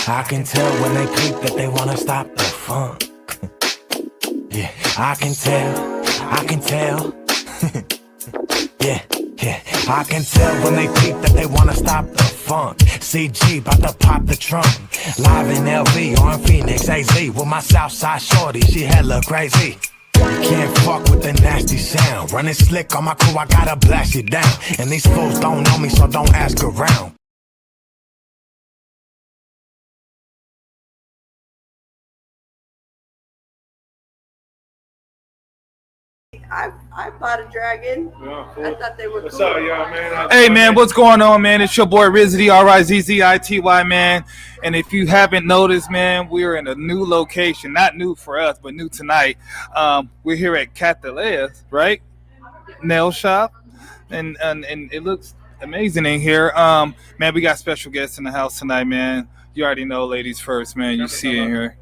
I can tell when they creep that they wanna stop the funk. Yeah, I can tell. Yeah, I can tell when they peep that they wanna stop the funk. CG bout to pop the trunk. Live in LV or in Phoenix, AZ with my Southside shorty, she hella crazy. You can't fuck with the nasty sound. Running slick on my crew, I gotta blast you down. And these fools don't know me, so don't ask around. I bought a dragon. Yeah, cool. I thought they were What's cool. up, y'all, man? Hey, man, what's going on, man? It's your boy Rizzy, RIZZITY, man. And if you haven't noticed, man, we're in a new location. Not new for us, but new tonight. We're here at Cataleya, right? Nail shop. And it looks amazing in here. Man, we got special guests in the house tonight, man. You already know ladies first, man. You see it here.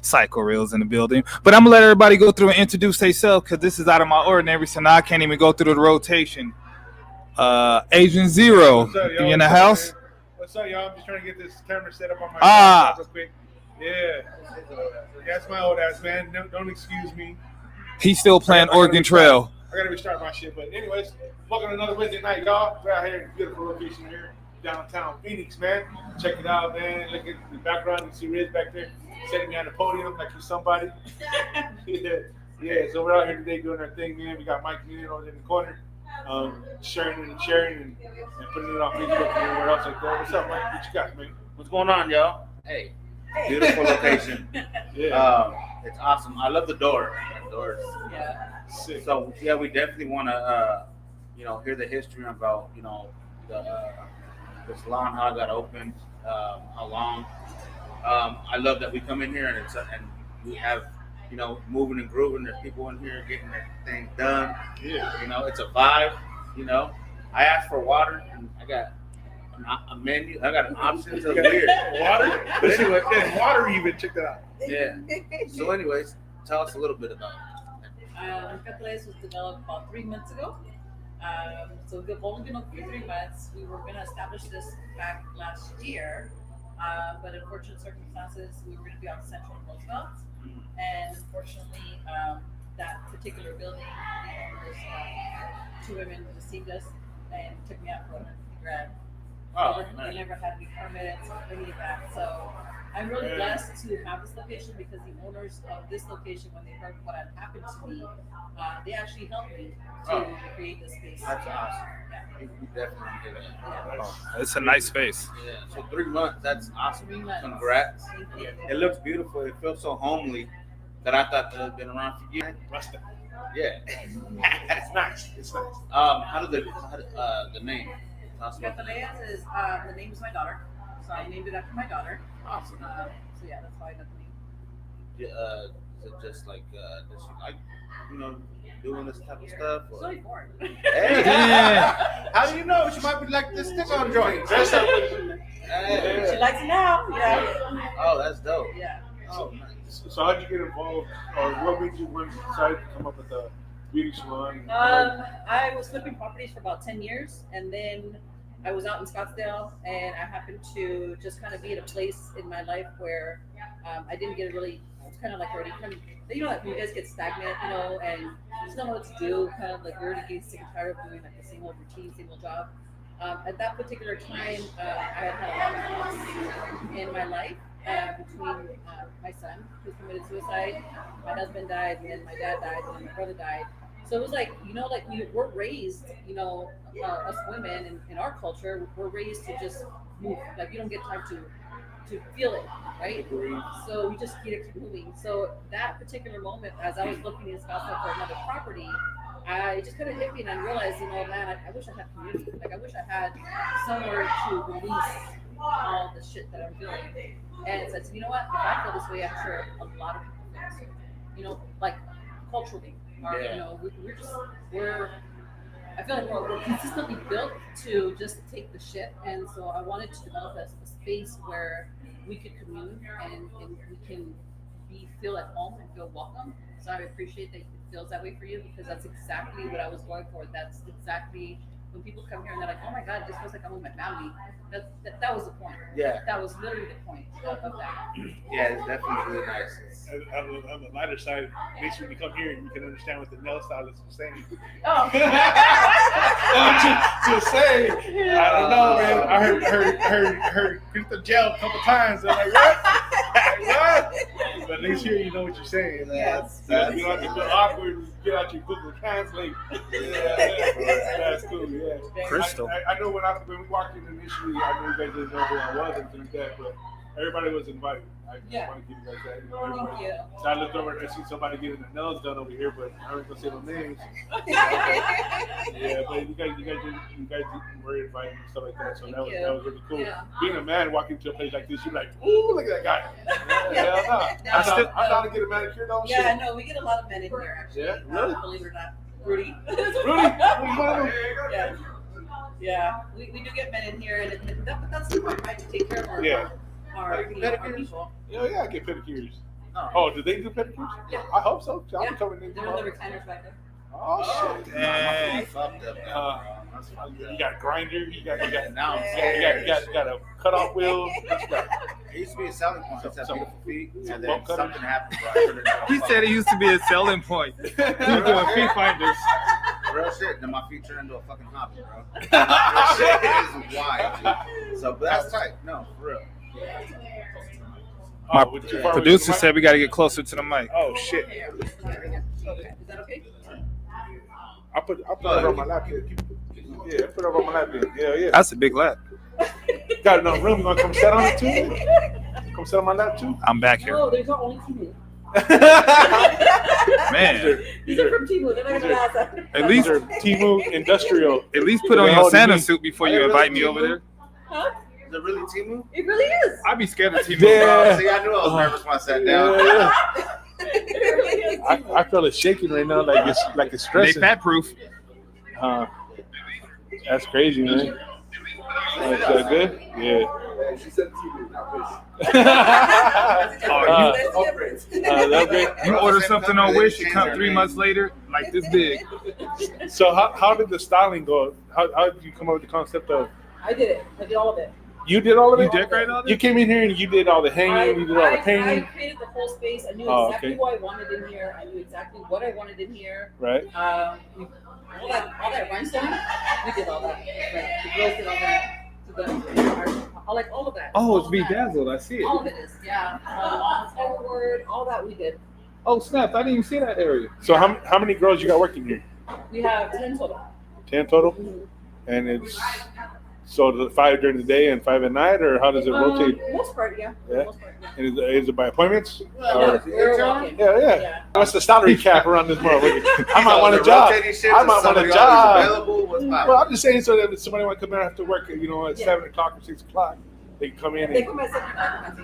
Psycho Reels in the building. But I'm going to let everybody go through and introduce themselves because this is out of my ordinary, so now I can't even go through the rotation. Agent Zero, What's up, you in the house? Man? What's up, y'all? I'm just trying to get this camera set up on my real quick. Yeah. That's my old ass, man. Don't excuse me. He's still playing Oregon Trail. I got to restart my shit. But anyways, welcome to another Wednesday night, y'all. We're out here in a beautiful location here, downtown Phoenix, man. Check it out, man. Look at the background. You see Riz back there sitting behind the podium like he's somebody. Yeah, so we're out here today doing our thing, man. We got Mike in over in the corner, sharing and putting it on Facebook and everywhere else like that. What's up, Mike? What you got, man? What's going on, y'all? Hey, beautiful location. Yeah. It's awesome. I love the door. The doors. Yeah. Sick. So yeah, we definitely want to, hear the history about, the salon, how it got opened, how long. I love that we come in here and we have, moving and grooving. There's people in here getting their thing done. Yeah. It's a vibe. I asked for water and I got a menu. I got an option. It's weird. Water? But anyway, Water even. Check that out. yeah. So anyways, tell us a little bit about it. Cataleya was developed about 3 months ago. So we've only been open for 3 months. We were going to establish this back last year, but unfortunate circumstances, we were going to be on Central and Roosevelt. And unfortunately, that particular building, the owners, two women deceived us and took me out for $150,000. Oh, They never had any permits or any of that. So I'm really blessed to have this location because the owners of this location, when they heard what had happened to me, they actually helped me to create this space. That's awesome. Yeah. We definitely did that. Yeah. It's a nice space. Yeah. So 3 months. That's awesome. 3 months. Congrats. Thank you. It looks beautiful. It feels so homely that I thought that had been around for years. Rustic. Yeah. It's nice. It's nice. How did the name? Tell us about Cataleya is the name is my daughter, so I named it after my daughter. Awesome. So yeah, that's how I got the name. Is it just like does she like doing this type of stuff? It's Or? really boring. Hey, Yeah. how do you know she might be like this stick-on joint? Dress up. Hey. She likes it now. Yeah. Oh, that's dope. Yeah. Oh, nice. So how'd you get involved, or what made you decide to come up with the beauty salon? I was flipping properties for about 10 years, and then I was out in Scottsdale, and I happened to just kind of be at a place in my life where I didn't get really. It's kind of like already kind of, like when you guys get stagnant, and you just don't know what to do. Kind of like you're already getting sick and tired of doing like the same old routine, same old job. At that particular time, I had a lot of loss in my life between my son, who committed suicide, my husband died, and then my dad died, and then my brother died. So it was like, we're raised, us women in our culture, we're raised to just move. Like, you don't get time to feel it, right? So we just keep moving. So that particular moment, as I was looking in Scottsdale for another property, I just kind of hit me and I realized, man, I wish I had community. Like, I wish I had somewhere to release all the shit that I'm feeling. And so I said, you know what? If I feel this way, I'm sure a lot of people feel, like culturally. I feel like we're consistently built to just take the shit, and so I wanted to develop a space where we could commune and we can feel at home and feel welcome. So I appreciate that it feels that way for you because that's exactly what I was going for. That's exactly when people come here and they're like, oh my God, this feels like I'm with my family. That was the point. Yeah. That was literally the point of that. Yeah, it's definitely really nice. On the lighter side, at least when you come here, you can understand what the nail stylist is saying. Oh. Just say, I don't know, man. I heard Crystal gel a couple times. I'm like, what? Like, what? But at least here you know what you're saying. Yes. You don't have to feel awkward. Get out your Google Translate. That's cool. Yeah. Crystal. I know when we walked in initially, I knew you guys didn't know who I was and things like that, but everybody was invited. I just want to give you guys that. Thank you. So I looked over and I see somebody getting their nails done over here, but I ain't gonna say no names. Yeah, but you guys were invited and stuff like that, so that was really cool. Yeah. Being a man walking to a place like this, you're like, ooh, look at that guy. Yeah, I'm down to get a manicure though. Yeah, no, we get a lot of men in here actually. Yeah, really? Believe it or not, Rudy. Rudy? Yeah. We do get men in here, and that's the point, right? To take care of our people. Yeah, I get pedicures. Oh, do they do pedicures? Yeah. I hope so. I'll be coming in They're in the recliners back there. Oh shit! Dang. Fucked up now. You got a grinder. You got Now a cutoff wheel. it used to be a selling point. It's beautiful feet, and then bump cutter. something happened. So I turned it into a He fuck. said it used to be a selling point. He's doing feet finders. Real shit. Then my feet turned into a fucking hobby, bro. Real shit is wild, dude. So, but that's tight. No, for real. My would you borrow producer your mic? said we got to get closer to the mic. Oh shit! Okay. Is that okay? I put it on my lap here. Yeah, I put it on my lap here. Yeah. That's a big lap. Got enough room. You gonna come sit on it too? Come sit on my lap too? I'm back here. No, there's only Timu. Man, These are from Timu. They're not gonna ask that. at least These are Timu Industrial. at least put on your Santa suit before you invite me over there. Huh? Is it really Timu? It really is. I'd be scared of T-Move. Yeah. See, I knew I was nervous when I sat down. Yeah. It really is. I feel it shaking right now, like it's They stressing. fat proof. That's crazy, man. Is that good? Yeah. She said TV, not Wish. That's great. You order something on Wish, it come 3 months later, like this big. So how did the styling go? How did you come up with the concept of? I did it. I did all of it. You did all of You it? decorate all You this? came in here and you did all the hanging, you did all the I painting, created the whole space. I knew Oh, exactly okay. what I wanted in here. I knew exactly what I wanted in here. right? All that rhinestone, we did all that. Like, the girls did all that. All of that. Oh, it's All of that. bedazzled. I see All it. of it is, yeah. Forward, all that we did. Oh, snap. I didn't even see that area. So how many girls you got working here? We have 10 total. 10 total? Mhm. And it's so the 5 during the day and 5 at night, or how does it rotate? Most part, yeah. Yeah? Most part, yeah. And is it by appointments? Yeah, Or, we're walking. yeah. What's the salary cap around this motherfucker? I might So want a the job. rotating shifts, I might if want a somebody job. always available, what's Well, poppin'? I'm just saying so that if somebody want to come in after work, at 7 o'clock or 6 o'clock, they can come in They and come at 7 o'clock.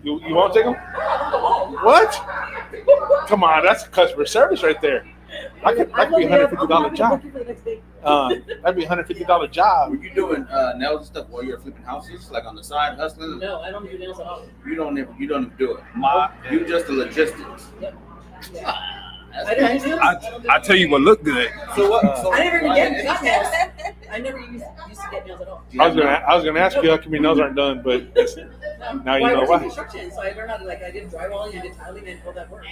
you won't take them? Oh, What? Come on, that's customer service right there. That could be $150 job. That'd be $150 job. Were you doing nails and stuff while you were flipping houses, like on the side, hustling? No, I don't do nails at all. You don't even do it. My, You just the logistics. Yep. Yeah. That's I don't do nails. I tell you what look good. So what? So I never even why- got nails. I never used to get nails at all. I was gonna ask you how come your nails aren't done, but now you Well, know I worked why. in construction, so I learned how to I did drywalling, I did tiling, and all that work.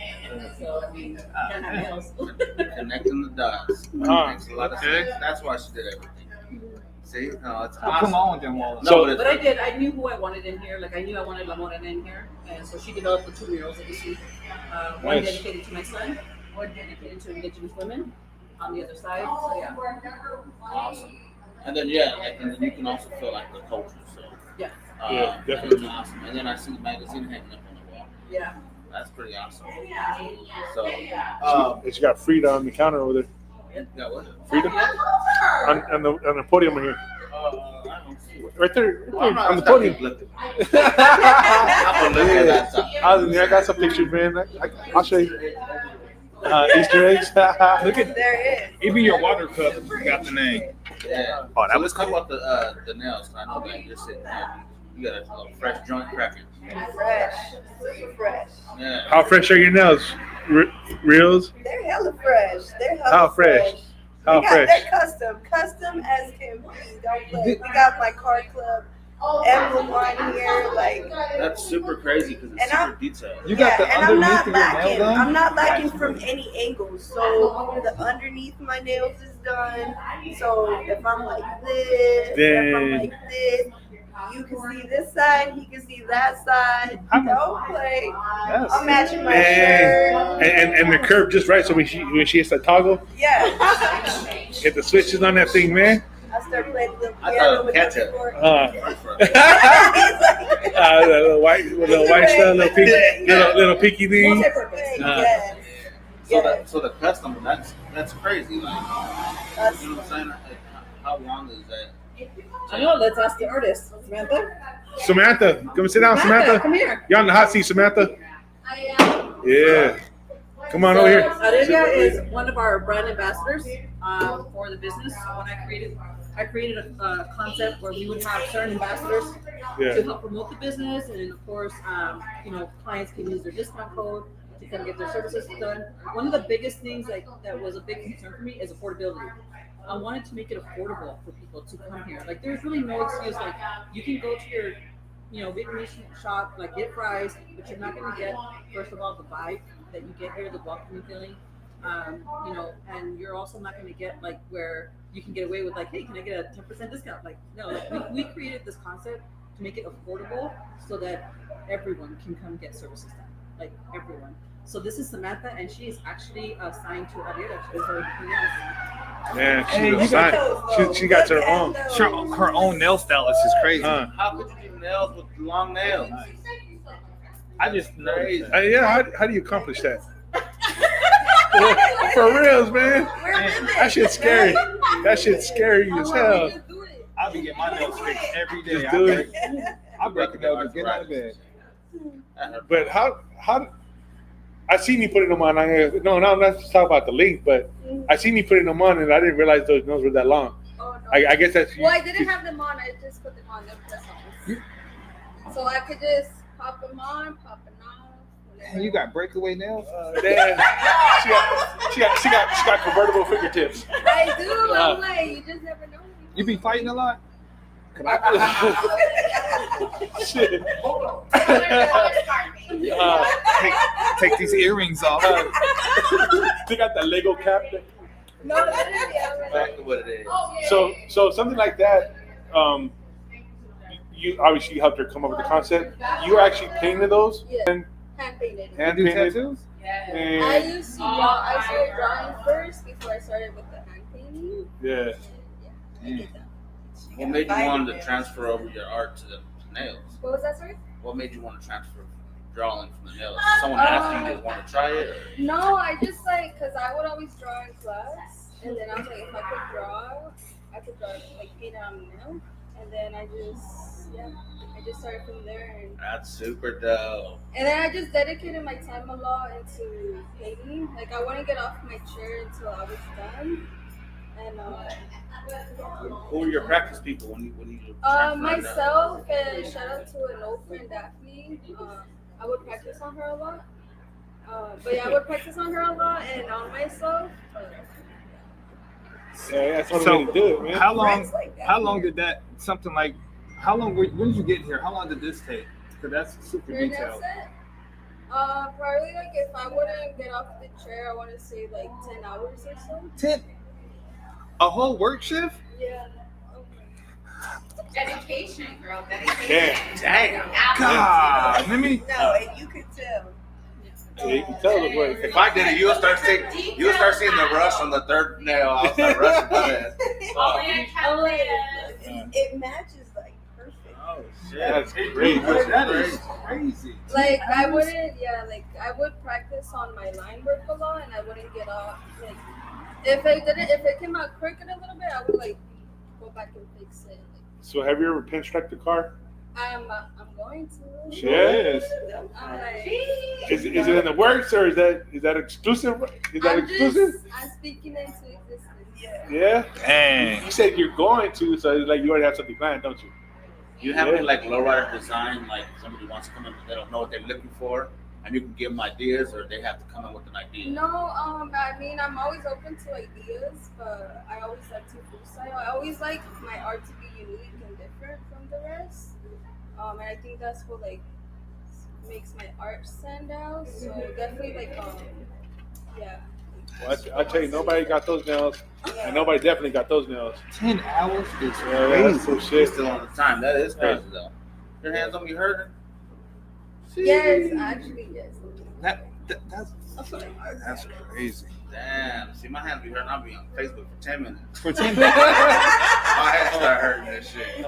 So I mean, I can't have nails. Connecting the dots. Ah, Makes a lot of okay. sense. That's why she did everything. See? No, it's Oh, awesome. come on, then, Wallace. No, So- but But it's, I knew who I wanted in here. Like I knew I wanted La Morena in here, and so she developed the 2 murals that you see. One Nice. dedicated to my son, one dedicated to indigenous women on the other side. So yeah, awesome. And then and then you can also feel like the culture. So yeah, Yeah, definitely. That's awesome. And then I see the magazine hanging up on the wall. yeah. That's pretty awesome. So, And she got Frida on the counter over there. yeah, what? Frida on the podium here, I don't see it. right there, Well, I'm not on the gonna podium. flip it. I'm gonna look at that side. I got some pictures, man. I'll show you. Easter eggs. Look at There it even your water cup got the name. Yeah. Oh, that So was let's talk about the nails. I know that you're sitting there. You got a little fresh joint cracking. is. Fresh. Super fresh. Yeah. How fresh are your nails? Reels? They're hella fresh. They're hella How fresh? How They're fresh? custom as can be. Don't play. We got my car club emblem on here, like. That's super crazy because it's And super I'm- detailed. You got the and I'm underneath not of your nail lacking. done? I'm not lacking from any angles. So the underneath my nails is done. So if I'm like this, if I'm like this, you can see this side, he can see that side. Don't play. I'm matching my shirt. And the curve just right. So when she hits the toggle, Yeah. get the switches on that thing, man. I start playing a little I piano thought with catch the it. keyboard. The little white stuff, little peaky thing. Multi-purpose. Yes. So the custom, that's crazy. Like, That's- you know what I'm saying? Like, how long is that? I know. Let's ask the artist, Samantha. Samantha, come sit down, Samantha. come here. You're on the hot seat, Samantha. Yeah. Come on over here. Adelia is one of our brand ambassadors for the business. So when I created a concept where we would have certain ambassadors Yeah. to help promote the business, and of course, clients can use their discount code to come get their services done. One of the biggest things that was a big concern for me is affordability. I wanted to make it affordable for people to come here. Like, there's really no excuse. Like, you can go to your, Vietnamese shop, like, get fries, but you're not going to get, first of all, the vibe that you get here, the welcoming feeling. And you're also not going to get, like, where you can get away with, like, hey, can I get a 10% discount? Like, no, we created this concept to make it affordable so that everyone can come get services done. Like, everyone. So this is Samantha, and she is actually assigned to Ariela. She's her nails. Man, Hey, you got she got her own. Her own nail stylist is crazy. How could you do nails with long nails? I just Crazy. How do you accomplish that? For reals, man. That shit's scary. That shit's scary as hell. I'll be getting my nails fixed every day. Just do it. I break a nail to get out of bed. But how I seen you putting them on. No, I'm not talking about the length, but I seen you putting them on, and I didn't realize those nails were that long. Oh, no. I guess that's. Well, I didn't have them on. I just put them on. Them press-ons. So I could just pop them on, pop them off. And you got breakaway nails? Damn. She got convertible fingertips. I do. I'm like, you just never know. You be fighting a lot? Shit. Take these earrings off. They got the Lego cap. No, literally, I was Exactly what it is. So something like that. You obviously helped her come up with the concept. You actually painted those Yeah. and hand painted. hand Do painted. tattoos? I And used to draw. I started drawing first before I started with the hand painting. yeah. I did that. What made you want to transfer over your art to the nails? What was that, sorry? What made you want to transfer drawing from the nails? Someone asked you, just want to try it? Or? No, I just because I would always draw in class, and then I was like, if I could draw like paint on nail, and then I just started from there, That's super dope. and then I just dedicated my time a lot into painting. Like, I wouldn't get off my chair until I was done, and Who are your practice people when you transfer myself, and shout out to an old friend, Daphne. I would practice on her a lot. I would practice on her a lot and on myself. Yeah, that's one So, way to do it, man. How long did that, something like, when did you get here? How long did this take? Because that's super Your nail detailed. set? Probably like if I wouldn't get off the chair, I want to say like 10 hours or so. 10? A whole work shift? Yeah. Dedication, girl. Dedication. Damn. God, let me. No, and you could tell. Yeah, you can tell the work. If I did it, you'll start seeing the rush on the third nail. I'll start rushing to that. It matches like perfect. Oh shit, That's crazy. That is crazy. Like I would practice on my line work a lot, and I wouldn't get off. Like if it came out crooked a little bit, I would like go back and fix it. So have you ever pinstriped the car? I'm going to. Yes. I'm like, Is it in the works or is that exclusive? Is that exclusive? I'm speaking into existence. Yeah. Yeah. Dang. You said you're going to, so it's like you already have something planned, don't you? You have any like lowrider design, like somebody wants to come in, they don't know what they're looking for, and you can give them ideas, or they have to come in with an idea? No, I mean, I'm always open to ideas, but I always like to freestyle. I always like my art to be unique and different from the rest. And I think that's what like makes my art stand out. So definitely yeah. Well, I tell you, nobody got those nails, and nobody definitely got those nails. 10 hours is That's crazy. some You're shit. still on the time. That is crazy though. Your hands don't be hurting. Yes, actually, yes. That's crazy. Damn. See, my hands be hurting. I'll be on Facebook for 10 minutes. For 10 My hands start hurting and shit.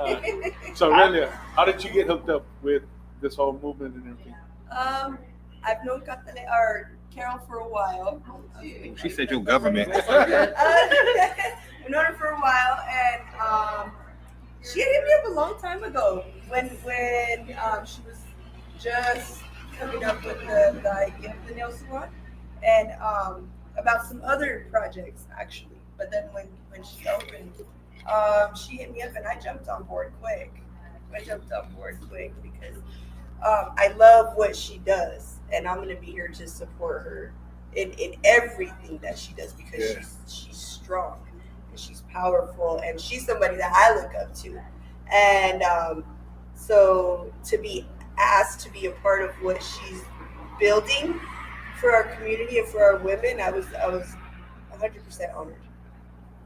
So, Relia, how did you get hooked up with this whole movement and everything? I've known Cataleya or Carol for a while. She said your government. I've known her for a while, and she hit me up a long time ago when she was just coming up with the idea of the nail salon, and about some other projects actually. But then when she opened, she hit me up, and I jumped on board quick. Because I love what she does, and I'm gonna be here to support her in everything that she does, because she's strong and she's powerful, and she's somebody that I look up to. And so to be asked to be a part of what she's building for our community and for our women, I was 100% honored.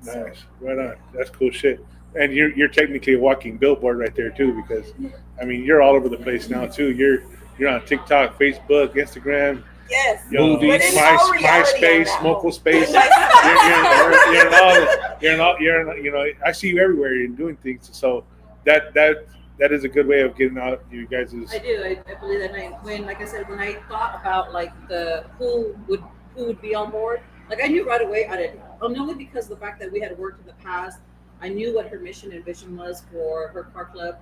Nice, right on. That's cool shit. And you're technically a walking billboard right there too, because I mean you're all over the place now too. You're on TikTok, Facebook, Instagram. Yes. Movies, But it's all reality MySpace, on that. Moco Space. You're in all. I see you everywhere. You're doing things. So that is a good way of getting out you guys'. I do. I believe that when, like I said, when I thought about like who would be on board, like I knew right away I didn't. Only because of the fact that we had worked in the past, I knew what her mission and vision was for her car club.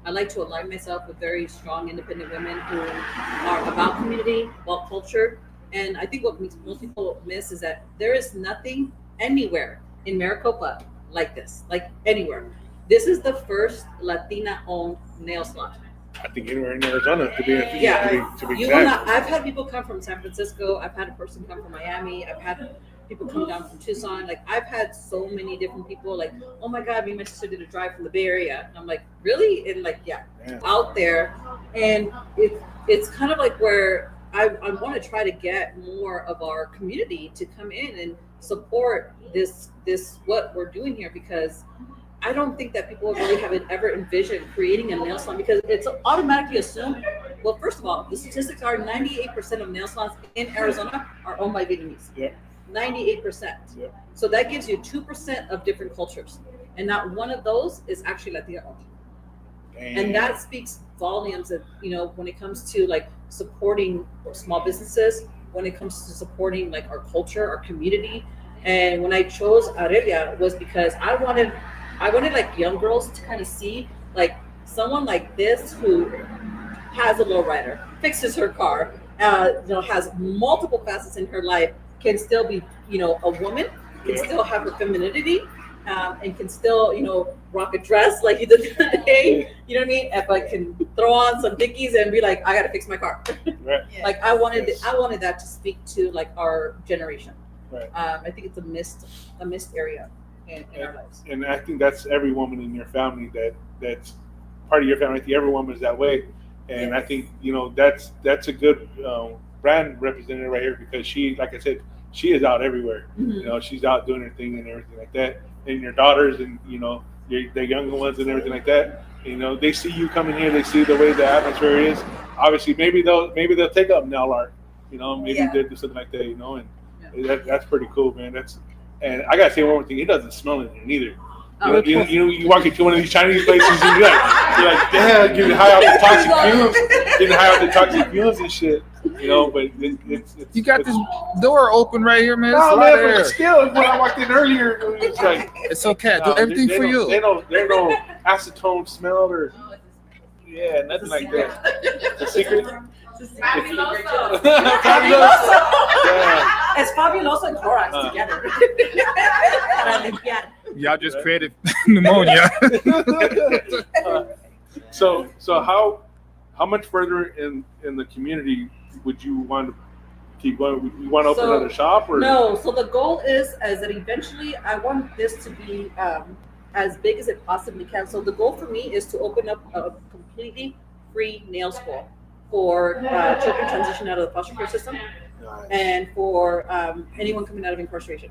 I like to align myself with very strong, independent women who are about community, about culture. And I think what most people miss is that there is nothing anywhere in Maricopa like this, like anywhere. This is the first Latina-owned nail salon. I think anywhere in Arizona to be to be You will exact. not, I've had people come from San Francisco. I've had a person come from Miami. I've had people come down from Tucson. Like I've had so many different people like, oh my God, me and my sister did a drive from the Bay Area. And I'm like, really? And like, yeah, out there. And it's kind of like where I want to try to get more of our community to come in and support this what we're doing here, because I don't think that people really haven't ever envisioned creating a nail salon, because it's automatically assumed. Well, first of all, the statistics are 98% of nail salons in Arizona are owned by Vietnamese. Yeah. 98%. Yeah. So that gives you 2% of different cultures, and not one of those is actually Latino owned. And that speaks volumes of, when it comes to like supporting small businesses, when it comes to supporting like our culture, our community. And when I chose Aurelia was because I wanted like young girls to kind of see like someone like this who has a lowrider, fixes her car, has multiple facets in her life, can still be, a woman, can still have her femininity, and can still, rock a dress like you did today. You know what I mean? If I can throw on some Dickies and be like, I gotta fix my car. Right. Like I wanted that to speak to like our generation. Right. I think it's a missed area in our lives. And I think that's every woman in your family that's part of your family. I think every woman is that way. And I think, that's a good brand representative right here, because she, like I said, she is out everywhere. Mm-hmm. She's out doing her thing and everything like that. And your daughters and, the younger ones and everything like that, they see you coming here, they see the way the atmosphere is. Obviously, maybe they'll take up nail art, maybe they do something like that, and that's pretty cool, man. And I gotta say one more thing, it doesn't smell in there neither. You walk into one of these Chinese places and you're like, damn, getting high off the toxic fumes and shit. But it's You got this door open right here, man. no, It's man, right but there. still, when I walked in earlier, it's like It's okay. I do everything for you. There's no acetone smell or nothing like that. The secret. Fabuloso. Yeah. It's Fabuloso and Clorox together. Y'all just created pneumonia. So How much further in the community would you want to keep going? Would you want to open So, another shop or No, so the goal is that eventually I want this to be as big as it possibly can. So the goal for me is to open up a completely free nail school for children transition out of the foster care system Nice. and for anyone coming out of incarceration.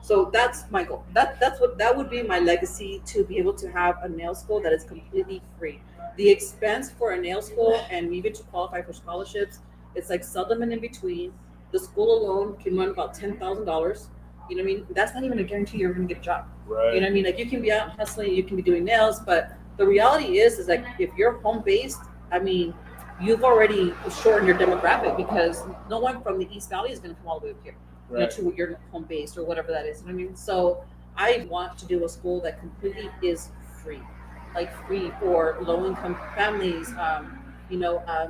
So that's my goal. That would be my legacy, to be able to have a nail school that is completely free. The expense for a nail school and even to qualify for scholarships, it's like seldom and in between. The school alone can run about $10,000. You know what I mean? That's not even a guarantee you're going to get a job. right? You know what I mean? Like, you can be out hustling, you can be doing nails, but the reality is like, if you're home based, I mean, you've already shortened your demographic, because no one from the East Valley is going to come all the way up here, you know, Right. to your home based or whatever that is. You know what I mean? So I want to do a school that completely is free, like free for low income families,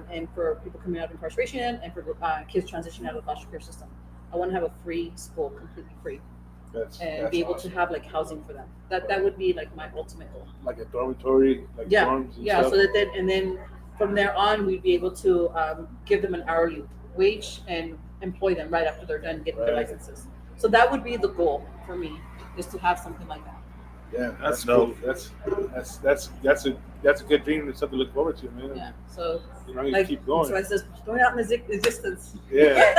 and for people coming out of incarceration, and for kids transitioning out of the foster care system. I want to have a free school, completely free, and be able awesome. to have like housing for them. That would be like my ultimate goal. Like a dormitory, like Yeah, dorms and yeah. stuff. So then from there on, we'd be able to give them an hourly wage and employ them right after they're done getting their Right. licenses. So that would be the goal for me, is to have something like that. Yeah, That's cool. That's a good dream and something to look forward to, man. Yeah. So You know, you like, keep going. so I says, going out in existence. Yeah.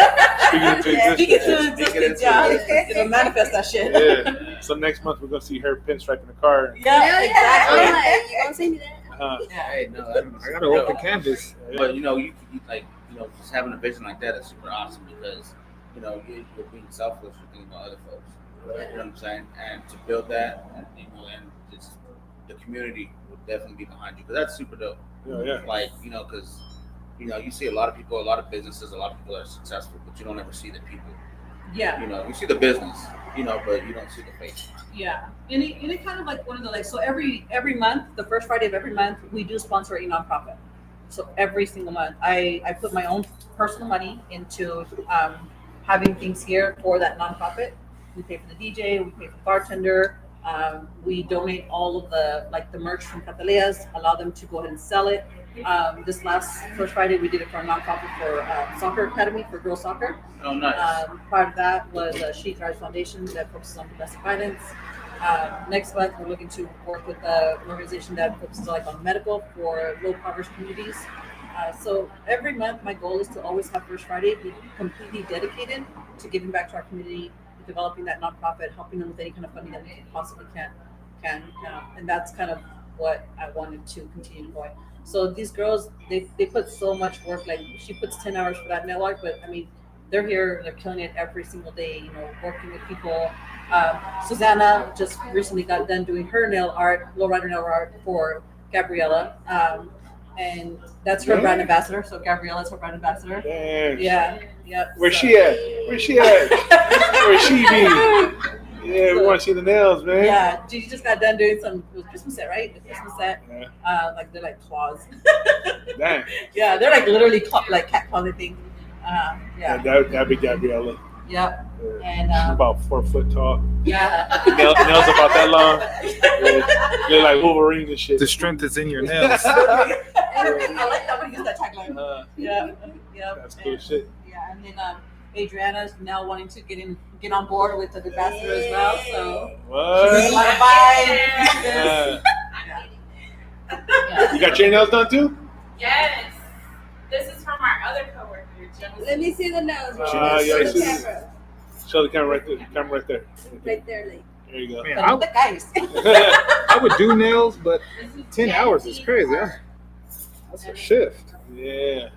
Speaking into Speak it existence. to existence, yeah. It'll manifest that shit. Yeah. So next month we're gonna see her pinstriping the car. Yeah, exactly. Yeah. You gonna say me that? Hey, no, I gotta open canvas. But you like, just having a vision like that is super awesome, because you're being selfless. You're thinking about other folks. You know what I'm saying? And to build that, and just the community will definitely be behind you, because that's super dope. Yeah. Like, because you see a lot of people, a lot of businesses, a lot of people that are successful, but you don't ever see the people. Yeah. You see the business, but you don't see the face. Yeah, and it kind of like one of the so every month, the first Friday of every month, we do sponsor a nonprofit. So every single month, I put my own personal money into having things here for that nonprofit. We pay for the DJ, we pay for the bartender. We donate all of the merch from Cataleya's, allow them to go ahead and sell it. This last first Friday, we did it for a nonprofit for soccer academy for girls soccer. Oh, nice. Part of that was She Thrives Foundation that focuses on domestic violence. Next month, we're looking to work with an organization that focuses on medical for low-impoverished communities. So every month, my goal is to always have First Friday be completely dedicated to giving back to our community, developing that nonprofit, helping them with any kind of funding that we possibly can, and that's kind of what I wanted to continue going. So these girls, they put so much work. Like, she puts 10 hours for that network, but I mean, they're here, they're killing it every single day, working with people. Susanna just recently got done doing her nail art, Lowrider nail art for Gabriella. And that's her brand ambassador. So Gabriella's her brand ambassador. Damn. Yeah. Where's she at? Where's she be? Yeah, we want to see the nails, man. Yeah, she just got done doing some Christmas set, right? The Christmas set. Yeah. They're like claws. Damn. Yeah, they're like literally like cat claw thing. Yeah, that'd be Gabriella. Yeah. And She's about 4 foot tall. yeah. Nails about that long. Yeah. They're like Wolverine and shit. The strength is in your nails. I like that when you use that tagline. Yeah. That's cool shit. Yeah, and then Adriana's now wanting to get on board with the ambassador as well. So What? there's a lot of vibes. You got your nails done too? Yes. This is from our other coworker, Josie. Let me see the nose. Yeah, Show I the see camera. Show the camera right there. The camera right there. Right there, like. There you go. Man, But the guys. I would do nails, but This is 10 hours is crazy. That's a shift. Yeah.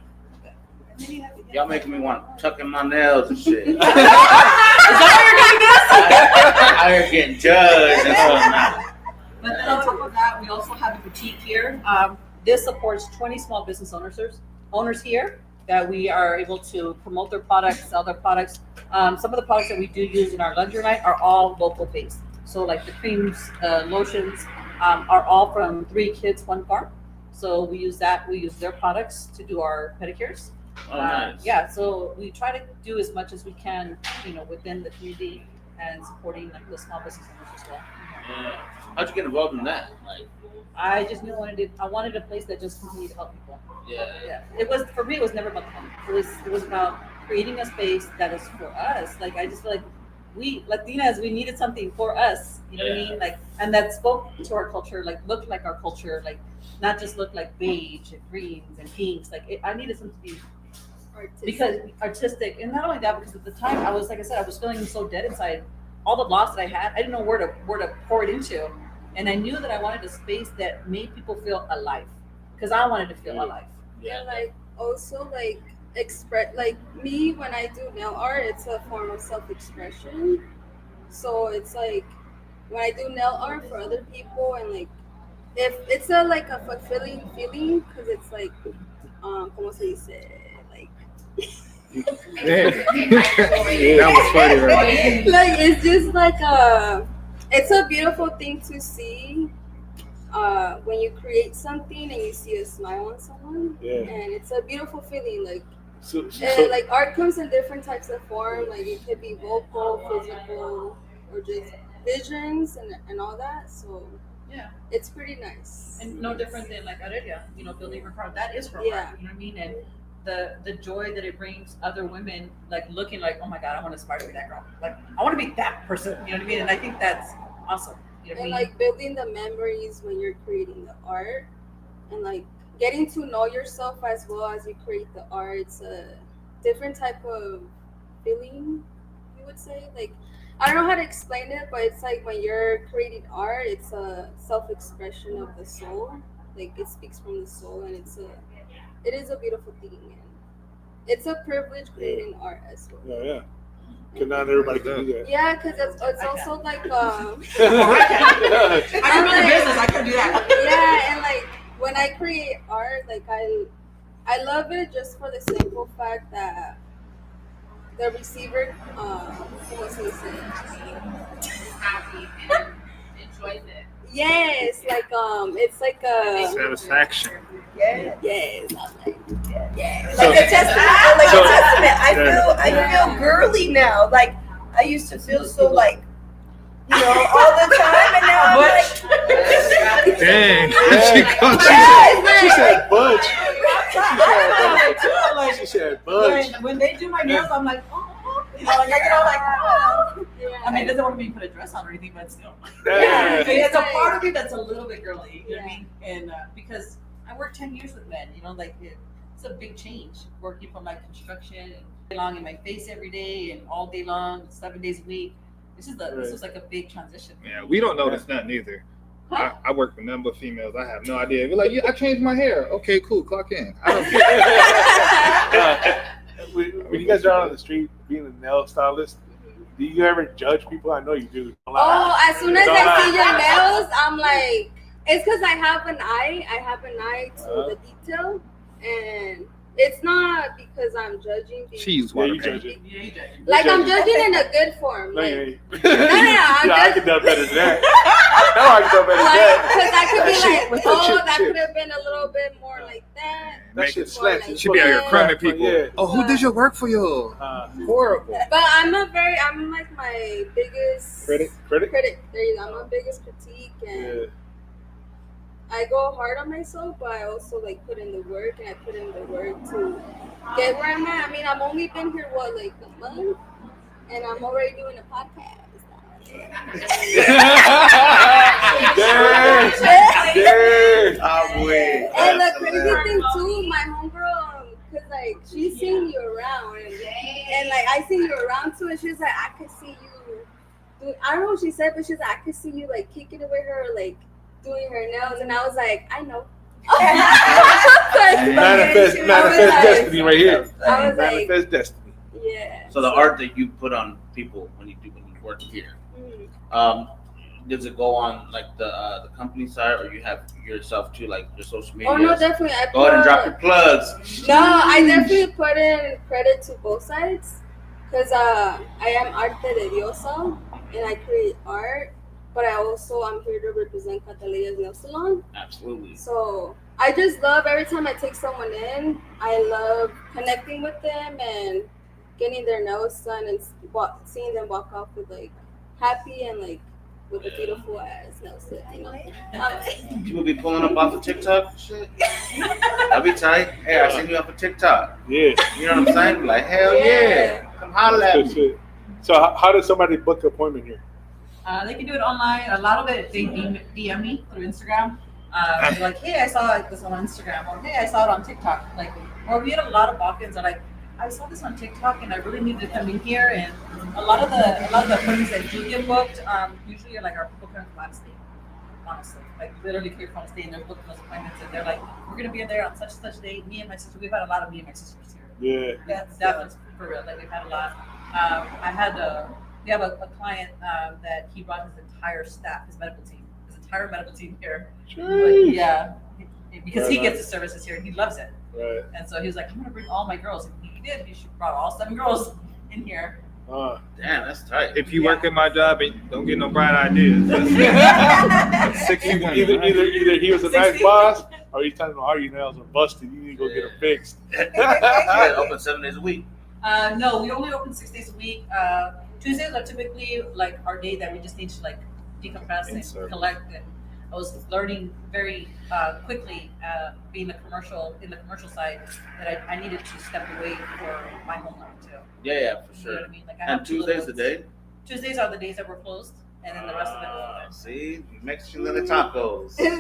Y'all making me want to tuck in my nails and shit. Is that I hear getting judged. But then on top of that, we also have a boutique here. This supports 20 small business owners here that we are able to promote their products, sell their products. Some of the products that we do use in our laundry night are all local based. So like the creams, lotions are all from 3 Kids, 1 Farm. So we use their products to do our pedicures. Oh, nice. Yeah, so we try to do as much as we can, within the community. and supporting like the small business owners as well. Yeah. How'd you get involved in that? Like, I just knew I wanted a place that just continued to help people. yeah. It was for me. It was never about the money. It was about creating a space that is for us. Like I just feel like we Latinas, we needed something for us. You know what I mean? Like, and that spoke to our culture. Like looked like our culture. Like not just look like beige and greens and pinks. Like I needed something to be because artistic, and not only that, because at the time I was, like I said, I was feeling so dead inside. All the loss that I had, I didn't know where to pour it into, and I knew that I wanted a space that made people feel alive, because I wanted to feel alive. Yeah, like also like express like me when I do nail art, it's a form of self-expression. So it's like when I do nail art for other people, and like if it's a like a fulfilling feeling, because it's like como se dice, like That was funny, right? like it's just like it's a beautiful thing to see when you create something and you see a smile on someone. And it's a beautiful feeling. Like and like art comes in different types of form. Like it could be vocal, physical, or just visions and all that. So Yeah, it's pretty nice. and no different than like Aurelia, building her car. That is her Yeah. art. You know what I mean? And the joy that it brings other women, like looking like, oh my god, I want to aspire to be that girl. Like I want to be that person. You know what I mean? And I think that's awesome. You know what I And mean? like building the memories when you're creating the art, and like getting to know yourself as well as you create the art. It's a different type of feeling, you would say. Like I don't know how to explain it, but it's like when you're creating art, it's a self-expression of the soul. Like it speaks from the soul, and it is a beautiful thing, and it's a privilege creating art as well. Yeah. Because not everybody can do that. Yeah, because it's also like I can run a business. I can do that. yeah, and like when I create art, like I love it just for the simple fact that the receiver what's he saying? Happy and enjoys it. Yes, like it's like a Satisfaction. yes. Like a testament. Like a testament. I feel girly now. Like I used to feel so like, all the time, and now I'm like, Dang. She said budge. She said budge. When they do my nails, I'm like, oh, like I get all like, oh. I mean, it doesn't want me to put a dress on or anything, but still. Yeah. It's a part of me that's a little bit girly, you know what I mean? And because I worked 10 years with men, like it's a big change working from like construction and day long in my face every day and all day long, 7 days a week. This was like a big transition. Yeah, we don't notice nothing either. I work with none but females. I have no idea. We're like, yeah, I changed my hair. Okay, cool. Clock in. I don't care. When you guys are out on the street being a nail stylist, do you ever judge people? I know you do. Oh, as soon as I see your nails, I'm like, it's because I have an eye. I have an eye to the detail, and it's not because I'm judging. She's Yeah, one you judge it. Yeah, you judge. Like I'm judging in a good form. No, Like, you ain't. no, I can do better than that. I know I can do better than that. because I could be Shit, like, shit, that shit. could have been a little bit more like that. That shit slaps. She be out here crumbing people. Yeah. Oh, who did your work for you? Horrible. But I'm like my biggest Critic? Critic. There you go. I'm my biggest critique, and Yeah. I go hard on myself, but I also like put in the work, and I put in the work to get where I'm at. I mean, I've only been here like a month, and I'm already doing a podcast. And the crazy thing too, my homegirl, cause like she's seen you around, and like I see you around too, and she's like, I could see you. I don't know what she said, but she's like, I could see you like kicking it with her, like doing her nails, and I was like, I know. Manifest destiny right here. I was like, Manifest destiny. yeah. So the art that you put on people when you work here, does it go on like the company side, or you have yourself too, like your social media? Oh no, definitely. Go ahead and drop your plugs. No, I definitely put in credit to both sides, because I am arte de diosa, and I create art, but I'm here to represent Cataleya's nail salon. Absolutely. So I just love every time I take someone in, I love connecting with them and getting their nails done and seeing them walk off with like happy and like with a beautiful ass. No, so, you know. People be pulling up off of TikTok. Shit. I'll be tight. Hey, I seen you off of TikTok. Yeah. You know what I'm saying? Like, hell yeah. Come holler at Good me. shit. So how does somebody book an appointment here? They can do it online. A lot of it, they DM me through Instagram. They're like, hey, I saw this on Instagram, or hey, I saw it on TikTok. Like, or we had a lot of walk-ins that are like, I saw this on TikTok and I really need to come in here. And a lot of the appointments that do get booked, usually are like our people coming from out of state. Honestly, like literally clear from out of state, and they're booking those appointments, and they're like, we're gonna be there on such and such date. Me and my sister, we've had a lot of me and my sisters here. Yeah. That was for real. Like we've had a lot. We have a client that he brought his entire staff, his entire medical team here. But yeah, because he gets the services here and he loves it. Right. And so he was like, I'm gonna bring all my girls. And he did. He brought all 7 girls in here. Damn, that's tight. If you work at my job, don't get no bright ideas. That's 61. Either he was a nice boss, or he's telling them, "Oh, your nails are busted. You need to go get them fixed." Yeah, open 7 days a week. No, we only open 6 days a week. Tuesdays are typically like our day that we just need to like decompress and collect. And I was learning very quickly, being in the commercial side, that I needed to step away for my home life too. Yeah, for sure. You know what I mean? Like And Tuesdays the day? Tuesdays are the days that we're closed, and then the rest of it is open. See, Mexican little tacos. Hey.